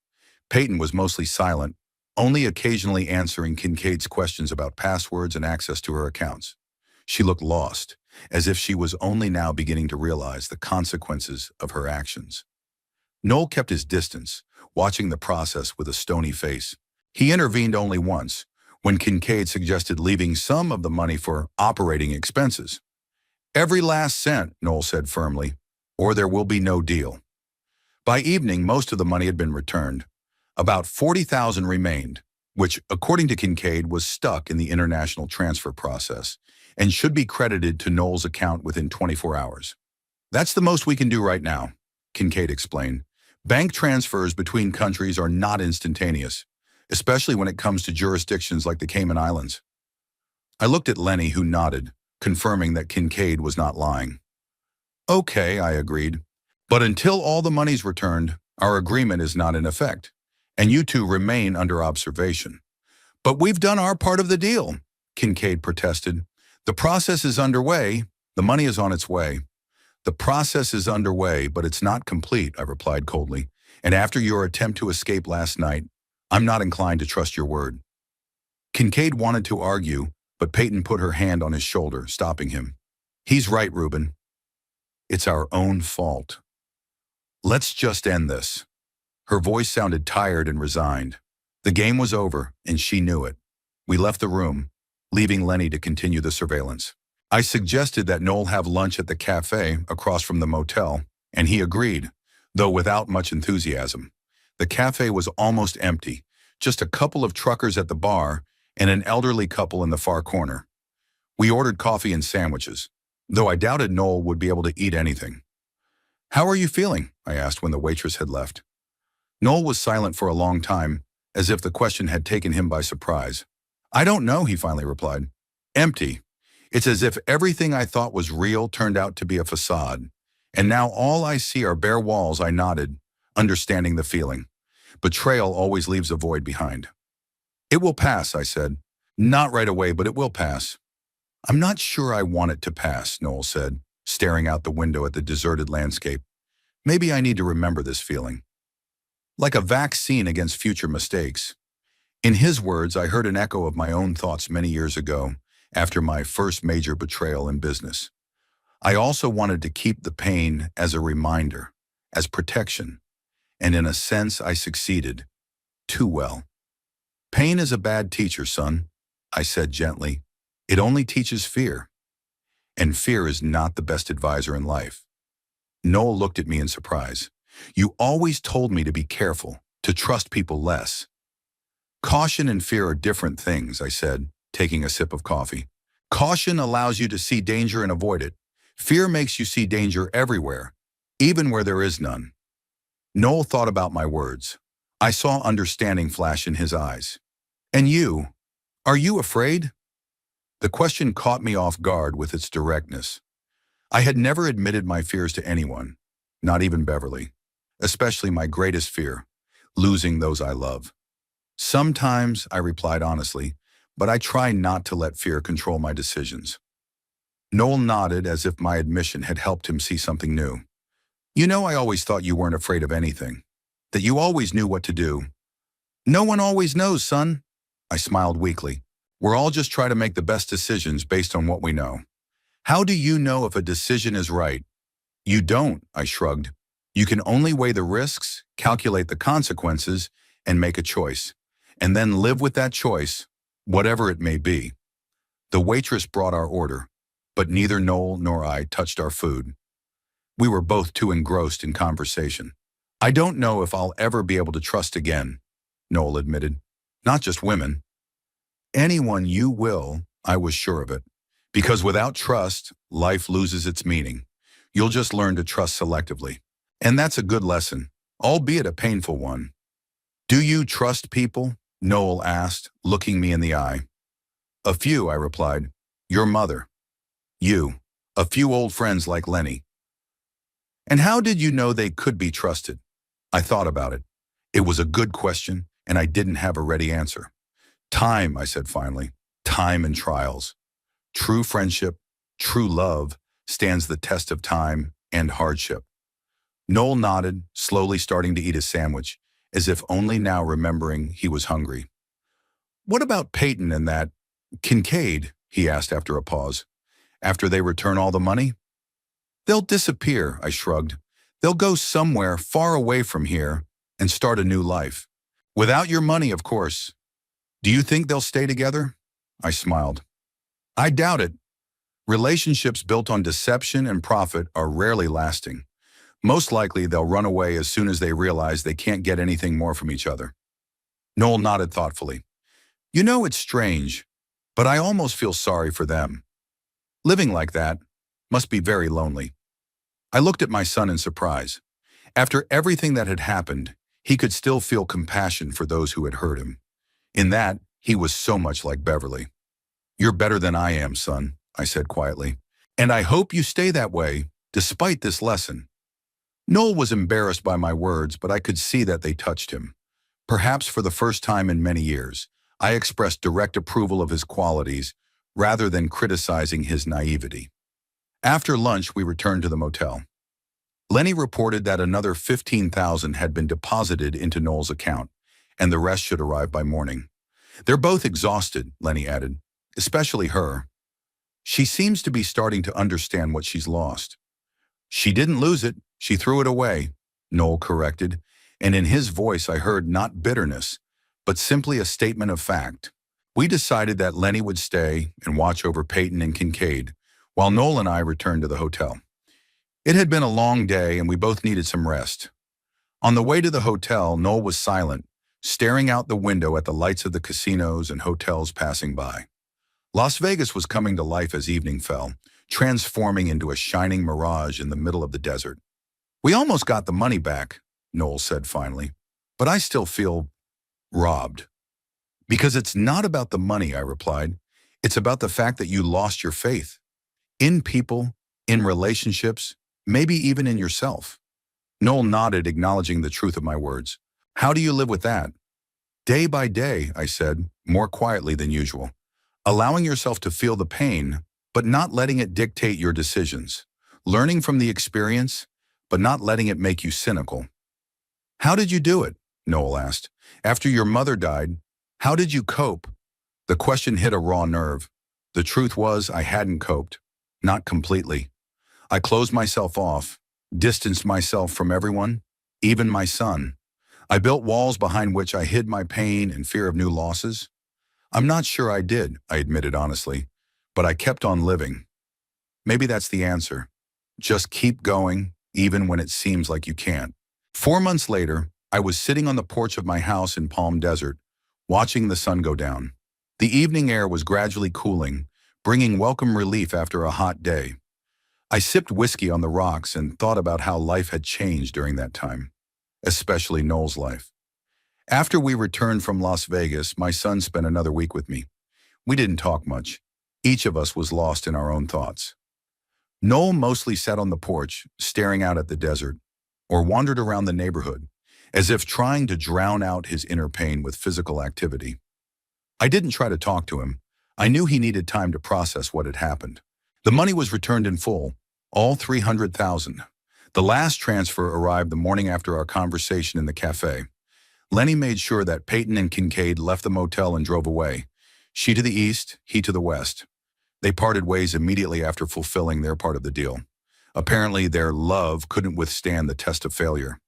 Peyton was mostly silent, only occasionally answering Kincaid's questions about passwords and access to her accounts. She looked lost, as if she was only now beginning to realize the consequences of her actions. Noel kept his distance, watching the process with a stony face. He intervened only once, when Kincaid suggested leaving some of the money for operating expenses. Every last cent, Noel said firmly, or there will be no deal. By evening, most of the money had been returned. About 40,000 remained, which, according to Kincaid, was stuck in the international transfer process and should be credited to Noel's account within 24 hours. That's the most we can do right now, Kincaid explained. Bank transfers between countries are not instantaneous, especially when it comes to jurisdictions like the Cayman Islands. I looked at Lenny, who nodded, confirming that Kincaid was not lying. Okay, I agreed. But until all the money's returned, our agreement is not in effect, and you two remain under observation. But we've done our part of the deal, Kincaid protested. The process is underway. The money is on its way. The process is underway, but it's not complete, I replied coldly. And after your attempt to escape last night, I'm not inclined to trust your word. Kincaid wanted to argue, but Peyton put her hand on his shoulder, stopping him. He's right, Reuben. It's our own fault. Let's just end this. Her voice sounded tired and resigned. The game was over, and she knew it. We left the room, leaving Lenny to continue the surveillance. I suggested that Noel have lunch at the cafe across from the motel, and he agreed, though without much enthusiasm. The cafe was almost empty, just a couple of truckers at the bar and an elderly couple in the far corner. We ordered coffee and sandwiches, though I doubted Noel would be able to eat anything. How are you feeling? I asked when the waitress had left. Noel was silent for a long time, as if the question had taken him by surprise. I don't know, he finally replied. Empty. It's as if everything I thought was real turned out to be a facade. And now all I see are bare walls, I nodded, understanding the feeling. Betrayal always leaves a void behind. It will pass, I said. Not right away, but it will pass. I'm not sure I want it to pass, Noel said, staring out the window at the deserted landscape. Maybe I need to remember this feeling. Like a vaccine against future mistakes. In his words, I heard an echo of my own thoughts many years ago, after my first major betrayal in business. I also wanted to keep the pain as a reminder, as protection, and in a sense I succeeded. Too well. Pain is a bad teacher, son, I said gently. It only teaches fear, and fear is not the best advisor in life. Noel looked at me in surprise. You always told me to be careful, to trust people less. Caution and fear are different things, I said, taking a sip of coffee. Caution allows you to see danger and avoid it. Fear makes you see danger everywhere, even where there is none. Noel thought about my words. I saw understanding flash in his eyes. And you? Are you afraid? The question caught me off guard with its directness. I had never admitted my fears to anyone, not even Beverly, especially my greatest fear, losing those I love. Sometimes, I replied honestly, but I try not to let fear control my decisions. Noel nodded as if my admission had helped him see something new. You know, I always thought you weren't afraid of anything, that you always knew what to do. No one always knows, son. I smiled weakly. We're all just trying to make the best decisions based on what we know. How do you know if a decision is right? You don't, I shrugged. You can only weigh the risks, calculate the consequences, and make a choice. And then live with that choice, whatever it may be. The waitress brought our order, but neither Noel nor I touched our food. We were both too engrossed in conversation. I don't know if I'll ever be able to trust again, Noel admitted. Not just women. Anyone you will, I was sure of it. Because without trust, life loses its meaning. You'll just learn to trust selectively. And that's a good lesson, albeit a painful one. Do you trust people? Noel asked, looking me in the eye. A few, I replied. Your mother. You. A few old friends like Lenny. And how did you know they could be trusted? I thought about it. It was a good question, and I didn't have a ready answer. Time, I said finally. Time and trials. True friendship, true love, stands the test of time and hardship. Noel nodded, slowly starting to eat a sandwich, as if only now remembering he was hungry. What about Peyton and that Kincaid? He asked after a pause. After they return all the money? They'll disappear, I shrugged. They'll go somewhere far away from here and start a new life. Without your money, of course. Do you think they'll stay together? I smiled. I doubt it. Relationships built on deception and profit are rarely lasting. Most likely they'll run away as soon as they realize they can't get anything more from each other. Noel nodded thoughtfully. You know, it's strange, but I almost feel sorry for them. Living like that must be very lonely. I looked at my son in surprise. After everything that had happened, he could still feel compassion for those who had hurt him. In that, he was so much like Beverly. You're better than I am, son, I said quietly. And I hope you stay that way, despite this lesson. Noel was embarrassed by my words, but I could see that they touched him. Perhaps for the first time in many years, I expressed direct approval of his qualities rather than criticizing his naivety. After lunch, we returned to the motel. Lenny reported that another $15,000 had been deposited into Noel's account, and the rest should arrive by morning. They're both exhausted, Lenny added, especially her. She seems to be starting to understand what she's lost. She didn't lose it, she threw it away, Noel corrected, and in his voice I heard not bitterness, but simply a statement of fact. We decided that Lenny would stay and watch over Peyton and Kincaid, while Noel and I returned to the hotel. It had been a long day and we both needed some rest. On the way to the hotel, Noel was silent, staring out the window at the lights of the casinos and hotels passing by. Las Vegas was coming to life as evening fell, transforming into a shining mirage in the middle of the desert. We almost got the money back, Noel said finally, but I still feel robbed. Because it's not about the money, I replied. It's about the fact that you lost your faith. In people, in relationships, maybe even in yourself. Noel nodded, acknowledging the truth of my words. How do you live with that? Day by day, I said, more quietly than usual. Allowing yourself to feel the pain, but not letting it dictate your decisions. Learning from the experience, but not letting it make you cynical. How did you do it? Noel asked. After your mother died, how did you cope? The question hit a raw nerve. The truth was I hadn't coped. Not completely. I closed myself off, distanced myself from everyone, even my son. I built walls behind which I hid my pain and fear of new losses. I'm not sure I did, I admitted honestly, but I kept on living. Maybe that's the answer. Just keep going, even when it seems like you can't. 4 months later, I was sitting on the porch of my house in Palm Desert, watching the sun go down. The evening air was gradually cooling, bringing welcome relief after a hot day. I sipped whiskey on the rocks and thought about how life had changed during that time, especially Noel's life. After we returned from Las Vegas, my son spent another week with me. We didn't talk much. Each of us was lost in our own thoughts. Noel mostly sat on the porch, staring out at the desert, or wandered around the neighborhood, as if trying to drown out his inner pain with physical activity. I didn't try to talk to him. I knew he needed time to process what had happened. The money was returned in full, all $300,000. The last transfer arrived the morning after our conversation in the cafe. Lenny made sure that Peyton and Kincaid left the motel and drove away. She to the east, he to the west. They parted ways immediately after fulfilling their part of the deal. Apparently, their love couldn't withstand the test of failure.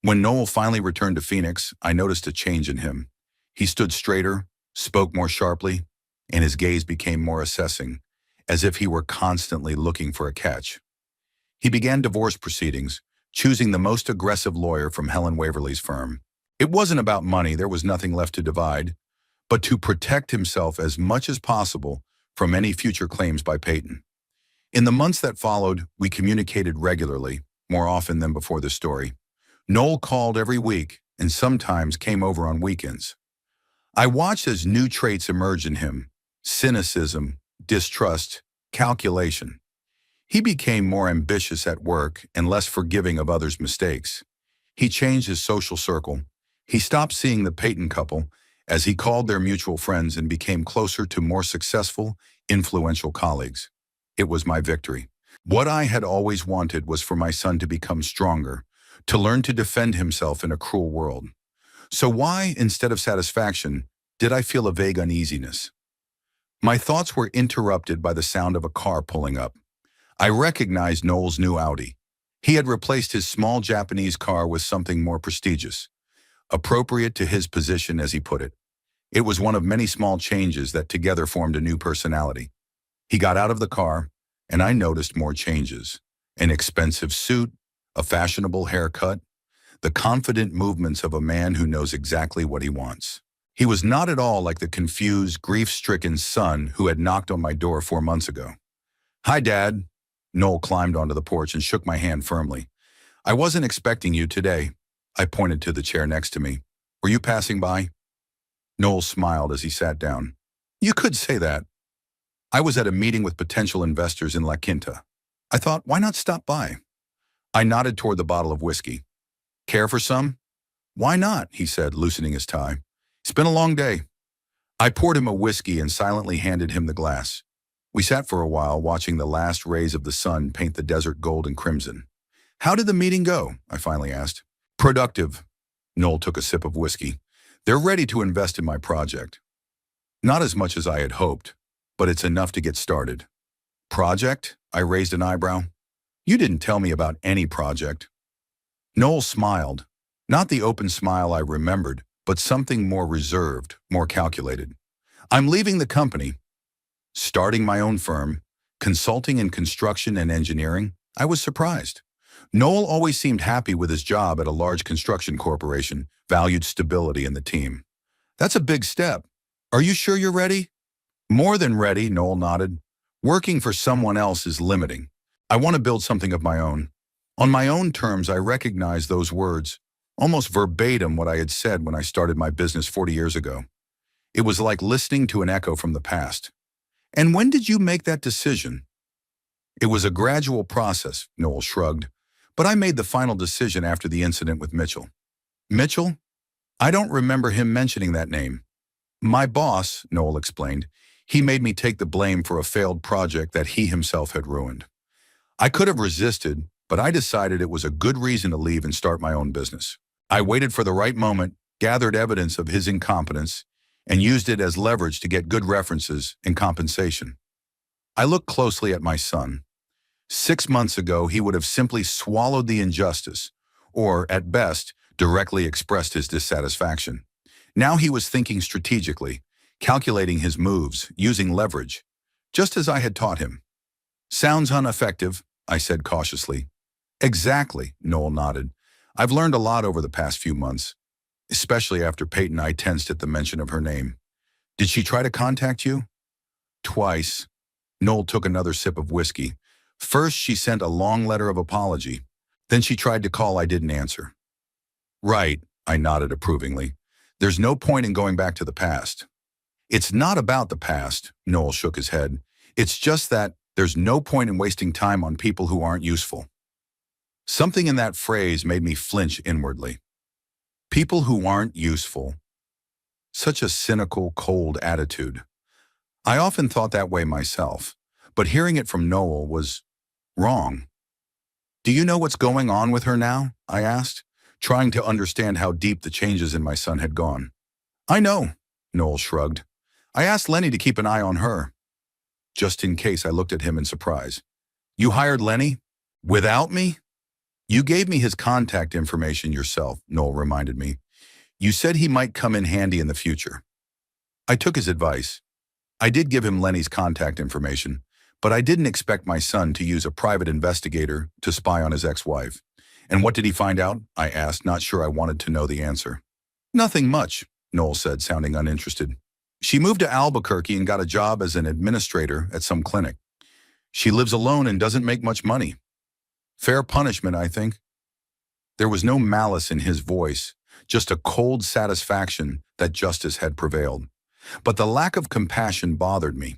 When Noel finally returned to Phoenix, I noticed a change in him. He stood straighter, spoke more sharply, and his gaze became more assessing, as if he were constantly looking for a catch. He began divorce proceedings, choosing the most aggressive lawyer from Helen Waverly's firm. It wasn't about money, there was nothing left to divide, but to protect himself as much as possible from any future claims by Peyton. In the months that followed, we communicated regularly, more often than before the story. Noel called every week and sometimes came over on weekends. I watched as new traits emerged in him: cynicism, distrust, calculation. He became more ambitious at work and less forgiving of others' mistakes. He changed his social circle. He stopped seeing the Peyton couple, as he called their mutual friends, and became closer to more successful, influential colleagues. It was my victory. What I had always wanted was for my son to become stronger, to learn to defend himself in a cruel world. So why, instead of satisfaction, did I feel a vague uneasiness? My thoughts were interrupted by the sound of a car pulling up. I recognized Noel's new Audi. He had replaced his small Japanese car with something more prestigious, appropriate to his position, as he put it. It was one of many small changes that together formed a new personality. He got out of the car, and I noticed more changes: an expensive suit, a fashionable haircut, the confident movements of a man who knows exactly what he wants. He was not at all like the confused, grief-stricken son who had knocked on my door 4 months ago. "Hi, Dad." Noel climbed onto the porch and shook my hand firmly. "I wasn't expecting you today." I pointed to the chair next to me. "Were you passing by?" Noel smiled as he sat down. "You could say that. I was at a meeting with potential investors in La Quinta. I thought, why not stop by?" I nodded toward the bottle of whiskey. "Care for some?" "Why not?" he said, loosening his tie. "It's been a long day." I poured him a whiskey and silently handed him the glass. We sat for a while, watching the last rays of the sun paint the desert gold and crimson. "How did the meeting go?" I finally asked. "Productive." Noel took a sip of whiskey. "They're ready to invest in my project. Not as much as I had hoped, but it's enough to get started." "Project?" I raised an eyebrow. "You didn't tell me about any project." Noel smiled. Not the open smile I remembered, but something more reserved, more calculated. "I'm leaving the company. Starting my own firm, consulting in construction and engineering." I was surprised. Noel always seemed happy with his job at a large construction corporation, valued stability in the team. "That's a big step. Are you sure you're ready?" "More than ready," Noel nodded. "Working for someone else is limiting. I want to build something of my own." On my own terms, I recognized those words, almost verbatim what I had said when I started my business 40 years ago. It was like listening to an echo from the past. "And when did you make that decision?" "It was a gradual process," Noel shrugged, "but I made the final decision after the incident with Mitchell." "Mitchell?" "I don't remember him mentioning that name." "My boss," Noel explained. "He made me take the blame for a failed project that he himself had ruined. I could have resisted, but I decided it was a good reason to leave and start my own business. I waited for the right moment, gathered evidence of his incompetence, and used it as leverage to get good references and compensation. I looked closely at my son. 6 months ago, he would have simply swallowed the injustice, or, at best, directly expressed his dissatisfaction. Now he was thinking strategically, calculating his moves, using leverage, just as I had taught him. Sounds ineffective, I said cautiously. Exactly, Noel nodded. I've learned a lot over the past few months, especially after Peyton and I tensed at the mention of her name. Did she try to contact you? Twice. Noel took another sip of whiskey. First, she sent a long letter of apology. Then she tried to call. I didn't answer. Right, I nodded approvingly. There's no point in going back to the past. It's not about the past, Noel shook his head. It's just that there's no point in wasting time on people who aren't useful. Something in that phrase made me flinch inwardly. People who aren't useful. Such a cynical, cold attitude. I often thought that way myself, but hearing it from Noel was wrong. Do you know what's going on with her now? I asked, trying to understand how deep the changes in my son had gone. I know, Noel shrugged. I asked Lenny to keep an eye on her. Just in case, I looked at him in surprise. You hired Lenny? Without me? You gave me his contact information yourself, Noel reminded me. You said he might come in handy in the future. I took his advice. I did give him Lenny's contact information, but I didn't expect my son to use a private investigator to spy on his ex-wife. And what did he find out? I asked, not sure I wanted to know the answer. Nothing much, Noel said, sounding uninterested. She moved to Albuquerque and got a job as an administrator at some clinic. She lives alone and doesn't make much money. Fair punishment, I think. There was no malice in his voice, just a cold satisfaction that justice had prevailed. But the lack of compassion bothered me.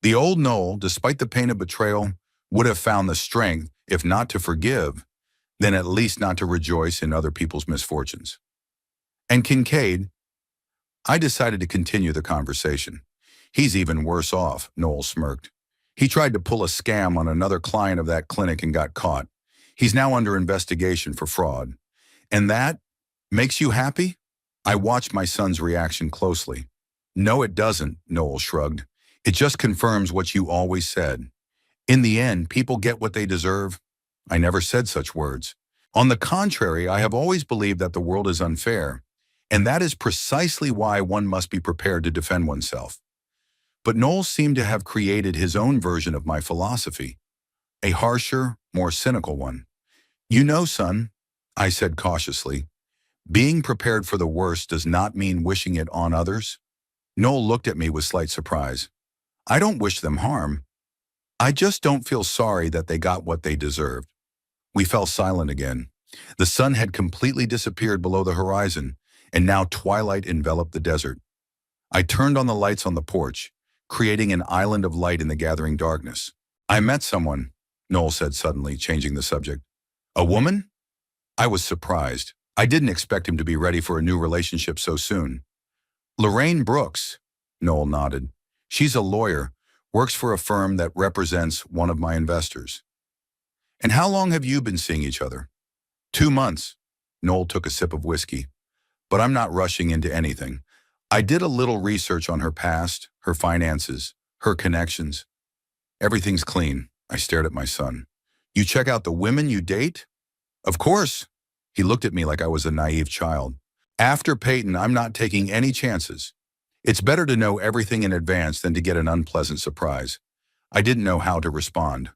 The old Noel, despite the pain of betrayal, would have found the strength, if not to forgive, then at least not to rejoice in other people's misfortunes. And Kincaid, I decided to continue the conversation. He's even worse off, Noel smirked. He tried to pull a scam on another client of that clinic and got caught. He's now under investigation for fraud. And that makes you happy? I watched my son's reaction closely. No, it doesn't, Noel shrugged. It just confirms what you always said. In the end, people get what they deserve. I never said such words. On the contrary, I have always believed that the world is unfair, and that is precisely why one must be prepared to defend oneself. But Noel seemed to have created his own version of my philosophy, a harsher, more cynical one. You know, son, I said cautiously, being prepared for the worst does not mean wishing it on others. Noel looked at me with slight surprise. I don't wish them harm. I just don't feel sorry that they got what they deserved. We fell silent again. The sun had completely disappeared below the horizon, and now twilight enveloped the desert. I turned on the lights on the porch, creating an island of light in the gathering darkness. I met someone, Noel said suddenly, changing the subject. A woman? I was surprised. I didn't expect him to be ready for a new relationship so soon. Lorraine Brooks, Noel nodded. She's a lawyer, works for a firm that represents one of my investors. And how long have you been seeing each other? 2 months. Noel took a sip of whiskey. But I'm not rushing into anything. I did a little research on her past, her finances, her connections. Everything's clean. I stared at my son. You check out the women you date? Of course. He looked at me like I was a naive child. After Peyton, I'm not taking any chances. It's better to know everything in advance than to get an unpleasant surprise. I didn't know how to respond.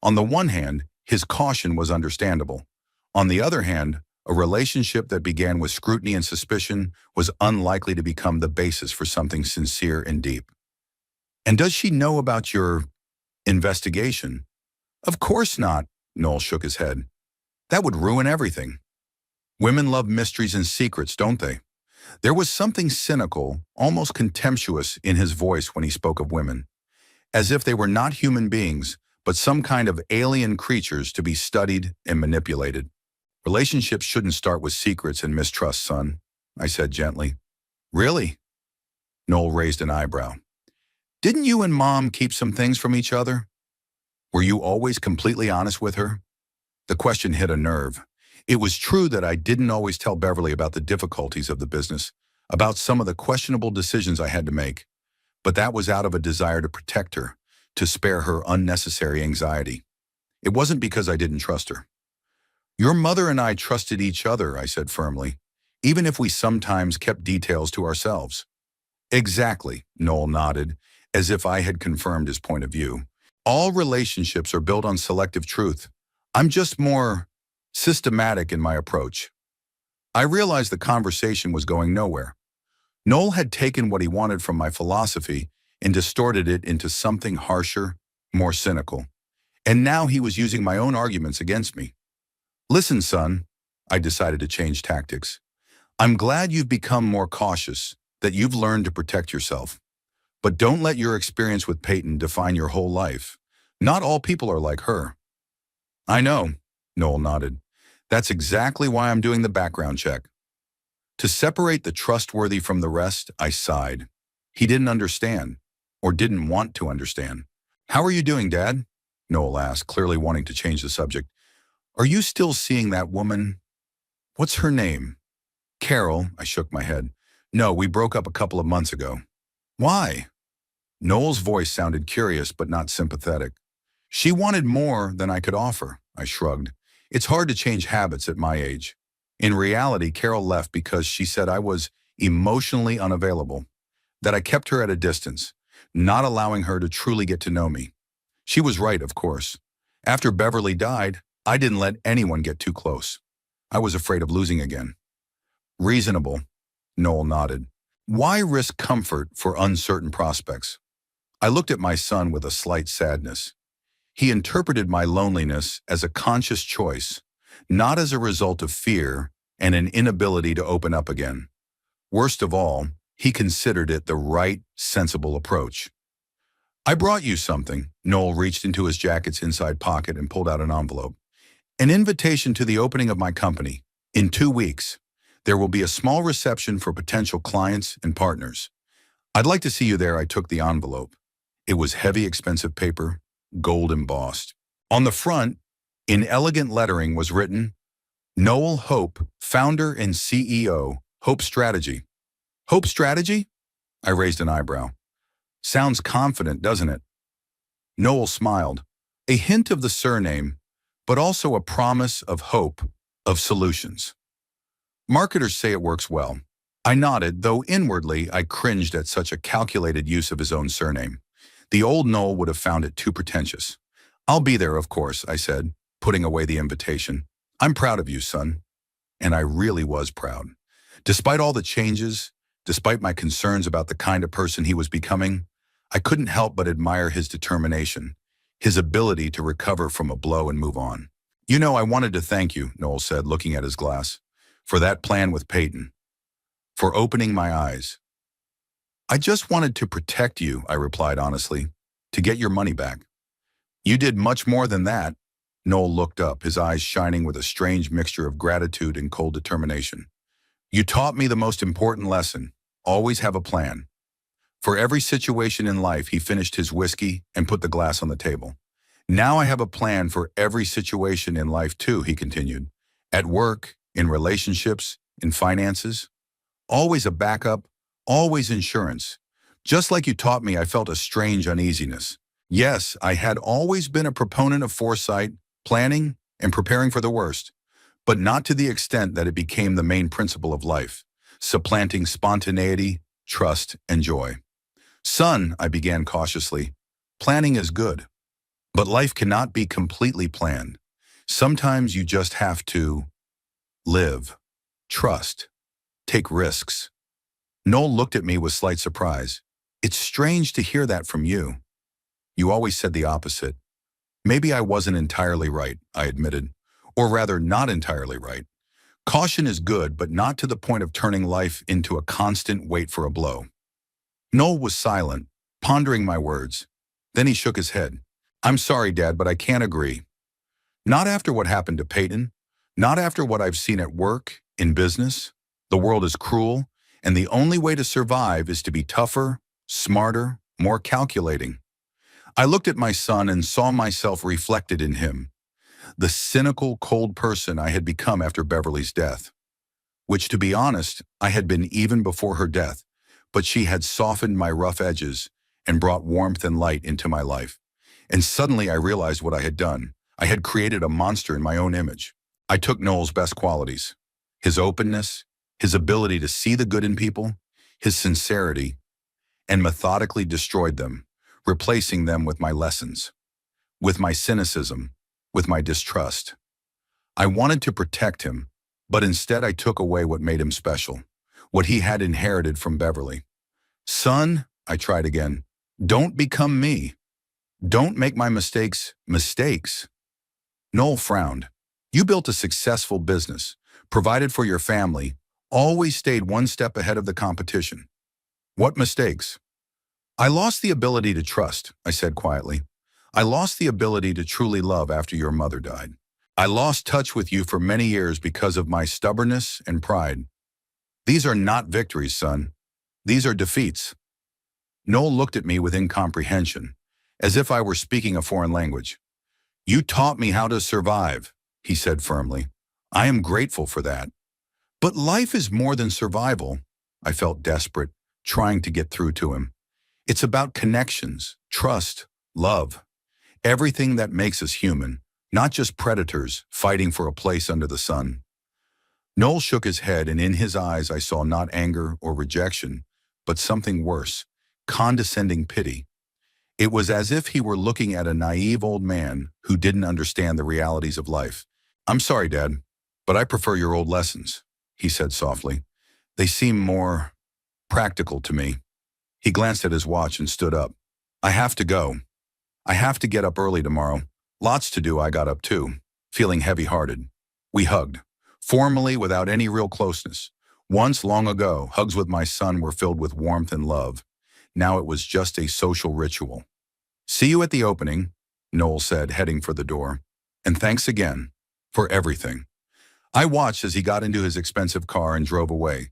On the one hand, his caution was understandable. On the other hand, a relationship that began with scrutiny and suspicion was unlikely to become the basis for something sincere and deep. And does she know about your investigation? Of course not, Noel shook his head. That would ruin everything. Women love mysteries and secrets, don't they? There was something cynical, almost contemptuous in his voice when he spoke of women, as if they were not human beings, but some kind of alien creatures to be studied and manipulated. Relationships shouldn't start with secrets and mistrust, son, I said gently. Really? Noel raised an eyebrow. Didn't you and Mom keep some things from each other? Were you always completely honest with her? The question hit a nerve. It was true that I didn't always tell Beverly about the difficulties of the business, about some of the questionable decisions I had to make, but that was out of a desire to protect her, to spare her unnecessary anxiety. It wasn't because I didn't trust her. Your mother and I trusted each other, I said firmly, even if we sometimes kept details to ourselves. Exactly, Noel nodded, as if I had confirmed his point of view. All relationships are built on selective truth. I'm just more systematic in my approach. I realized the conversation was going nowhere. Noel had taken what he wanted from my philosophy and distorted it into something harsher, more cynical. And now he was using my own arguments against me. Listen, son, I decided to change tactics. I'm glad you've become more cautious, that you've learned to protect yourself. But don't let your experience with Peyton define your whole life. Not all people are like her. I know, Noel nodded. That's exactly why I'm doing the background check. To separate the trustworthy from the rest, I sighed. He didn't understand, or didn't want to understand. How are you doing, Dad? Noel asked, clearly wanting to change the subject. Are you still seeing that woman? What's her name? Carol, I shook my head. No, we broke up a couple of months ago. Why? Noel's voice sounded curious but not sympathetic. She wanted more than I could offer, I shrugged. It's hard to change habits at my age. In reality, Carol left because she said I was emotionally unavailable, that I kept her at a distance, not allowing her to truly get to know me. She was right, of course. After Beverly died, I didn't let anyone get too close. I was afraid of losing again. Reasonable, Noel nodded. Why risk comfort for uncertain prospects? I looked at my son with a slight sadness. He interpreted my loneliness as a conscious choice, not as a result of fear and an inability to open up again. Worst of all, he considered it the right, sensible approach. I brought you something. Noel reached into his jacket's inside pocket and pulled out an envelope. An invitation to the opening of my company. In 2 weeks, there will be a small reception for potential clients and partners. I'd like to see you there. I took the envelope. It was heavy, expensive paper, gold embossed. On the front, in elegant lettering, was written, Noel Hope, founder and CEO, Hope Strategy. Hope Strategy? I raised an eyebrow. Sounds confident, doesn't it? Noel smiled. A hint of the surname, but also a promise of hope, of solutions. Marketers say it works well. I nodded, though inwardly I cringed at such a calculated use of his own surname. The old Noel would have found it too pretentious. I'll be there, of course, I said, putting away the invitation. I'm proud of you, son. And I really was proud. Despite all the changes, despite my concerns about the kind of person he was becoming, I couldn't help but admire his determination, his ability to recover from a blow and move on. You know, I wanted to thank you, Noel said, looking at his glass, for that plan with Peyton, for opening my eyes. I just wanted to protect you, I replied honestly, to get your money back. You did much more than that. Noel looked up, his eyes shining with a strange mixture of gratitude and cold determination. You taught me the most important lesson. Always have a plan. For every situation in life, he finished his whiskey and put the glass on the table. Now I have a plan for every situation in life too, he continued. At work, in relationships, in finances. Always a backup, always insurance. Just like you taught me, I felt a strange uneasiness. Yes, I had always been a proponent of foresight, planning, and preparing for the worst, but not to the extent that it became the main principle of life, supplanting spontaneity, trust, and joy. Son, I began cautiously, planning is good, but life cannot be completely planned. Sometimes you just have to live, trust, take risks. Noel looked at me with slight surprise. It's strange to hear that from you. You always said the opposite. Maybe I wasn't entirely right, I admitted, or rather not entirely right. Caution is good, but not to the point of turning life into a constant wait for a blow. Noel was silent, pondering my words. Then he shook his head. I'm sorry, Dad, but I can't agree. Not after what happened to Peyton, not after what I've seen at work, in business. The world is cruel, and the only way to survive is to be tougher, smarter, more calculating. I looked at my son and saw myself reflected in him. the cynical, cold person I had become after Beverly's death, which, to be honest, I had been even before her death, but she had softened my rough edges and brought warmth and light into my life. And suddenly I realized what I had done. I had created a monster in my own image. I took Noel's best qualities, his openness, his ability to see the good in people, his sincerity, and methodically destroyed them, replacing them with my lessons, with my cynicism, with my distrust. I wanted to protect him, but instead I took away what made him special, what he had inherited from Beverly. Son, I tried again, don't become me. Don't make my mistakes mistakes. Noel frowned. You built a successful business, provided for your family, always stayed one step ahead of the competition. What mistakes? I lost the ability to trust, I said quietly. I lost the ability to truly love after your mother died. I lost touch with you for many years because of my stubbornness and pride. These are not victories, son. These are defeats. Noel looked at me with incomprehension, as if I were speaking a foreign language. You taught me how to survive, he said firmly. I am grateful for that. But life is more than survival. I felt desperate, trying to get through to him. It's about connections, trust, love, everything that makes us human, not just predators fighting for a place under the sun. Noel shook his head, and in his eyes I saw not anger or rejection, but something worse, condescending pity. It was as if he were looking at a naive old man who didn't understand the realities of life. I'm sorry, Dad, but I prefer your old lessons, he said softly. They seem more practical to me. He glanced at his watch and stood up. I have to go. I have to get up early tomorrow. Lots to do. I got up too, feeling heavy-hearted. We hugged, formally without any real closeness. Once, long ago, hugs with my son were filled with warmth and love. Now it was just a social ritual. See you at the opening, Noel said, heading for the door. And thanks again for everything. I watched as he got into his expensive car and drove away,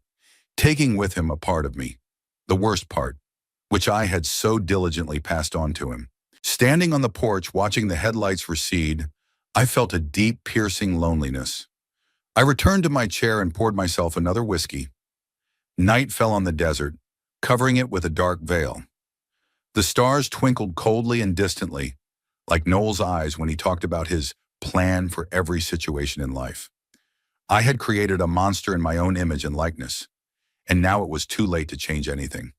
taking with him a part of me, the worst part, which I had so diligently passed on to him. Standing on the porch, watching the headlights recede, I felt a deep, piercing loneliness. I returned to my chair and poured myself another whiskey. Night fell on the desert, covering it with a dark veil. The stars twinkled coldly and distantly, like Noel's eyes when he talked about his plan for every situation in life. I had created a monster in my own image and likeness, and now it was too late to change anything.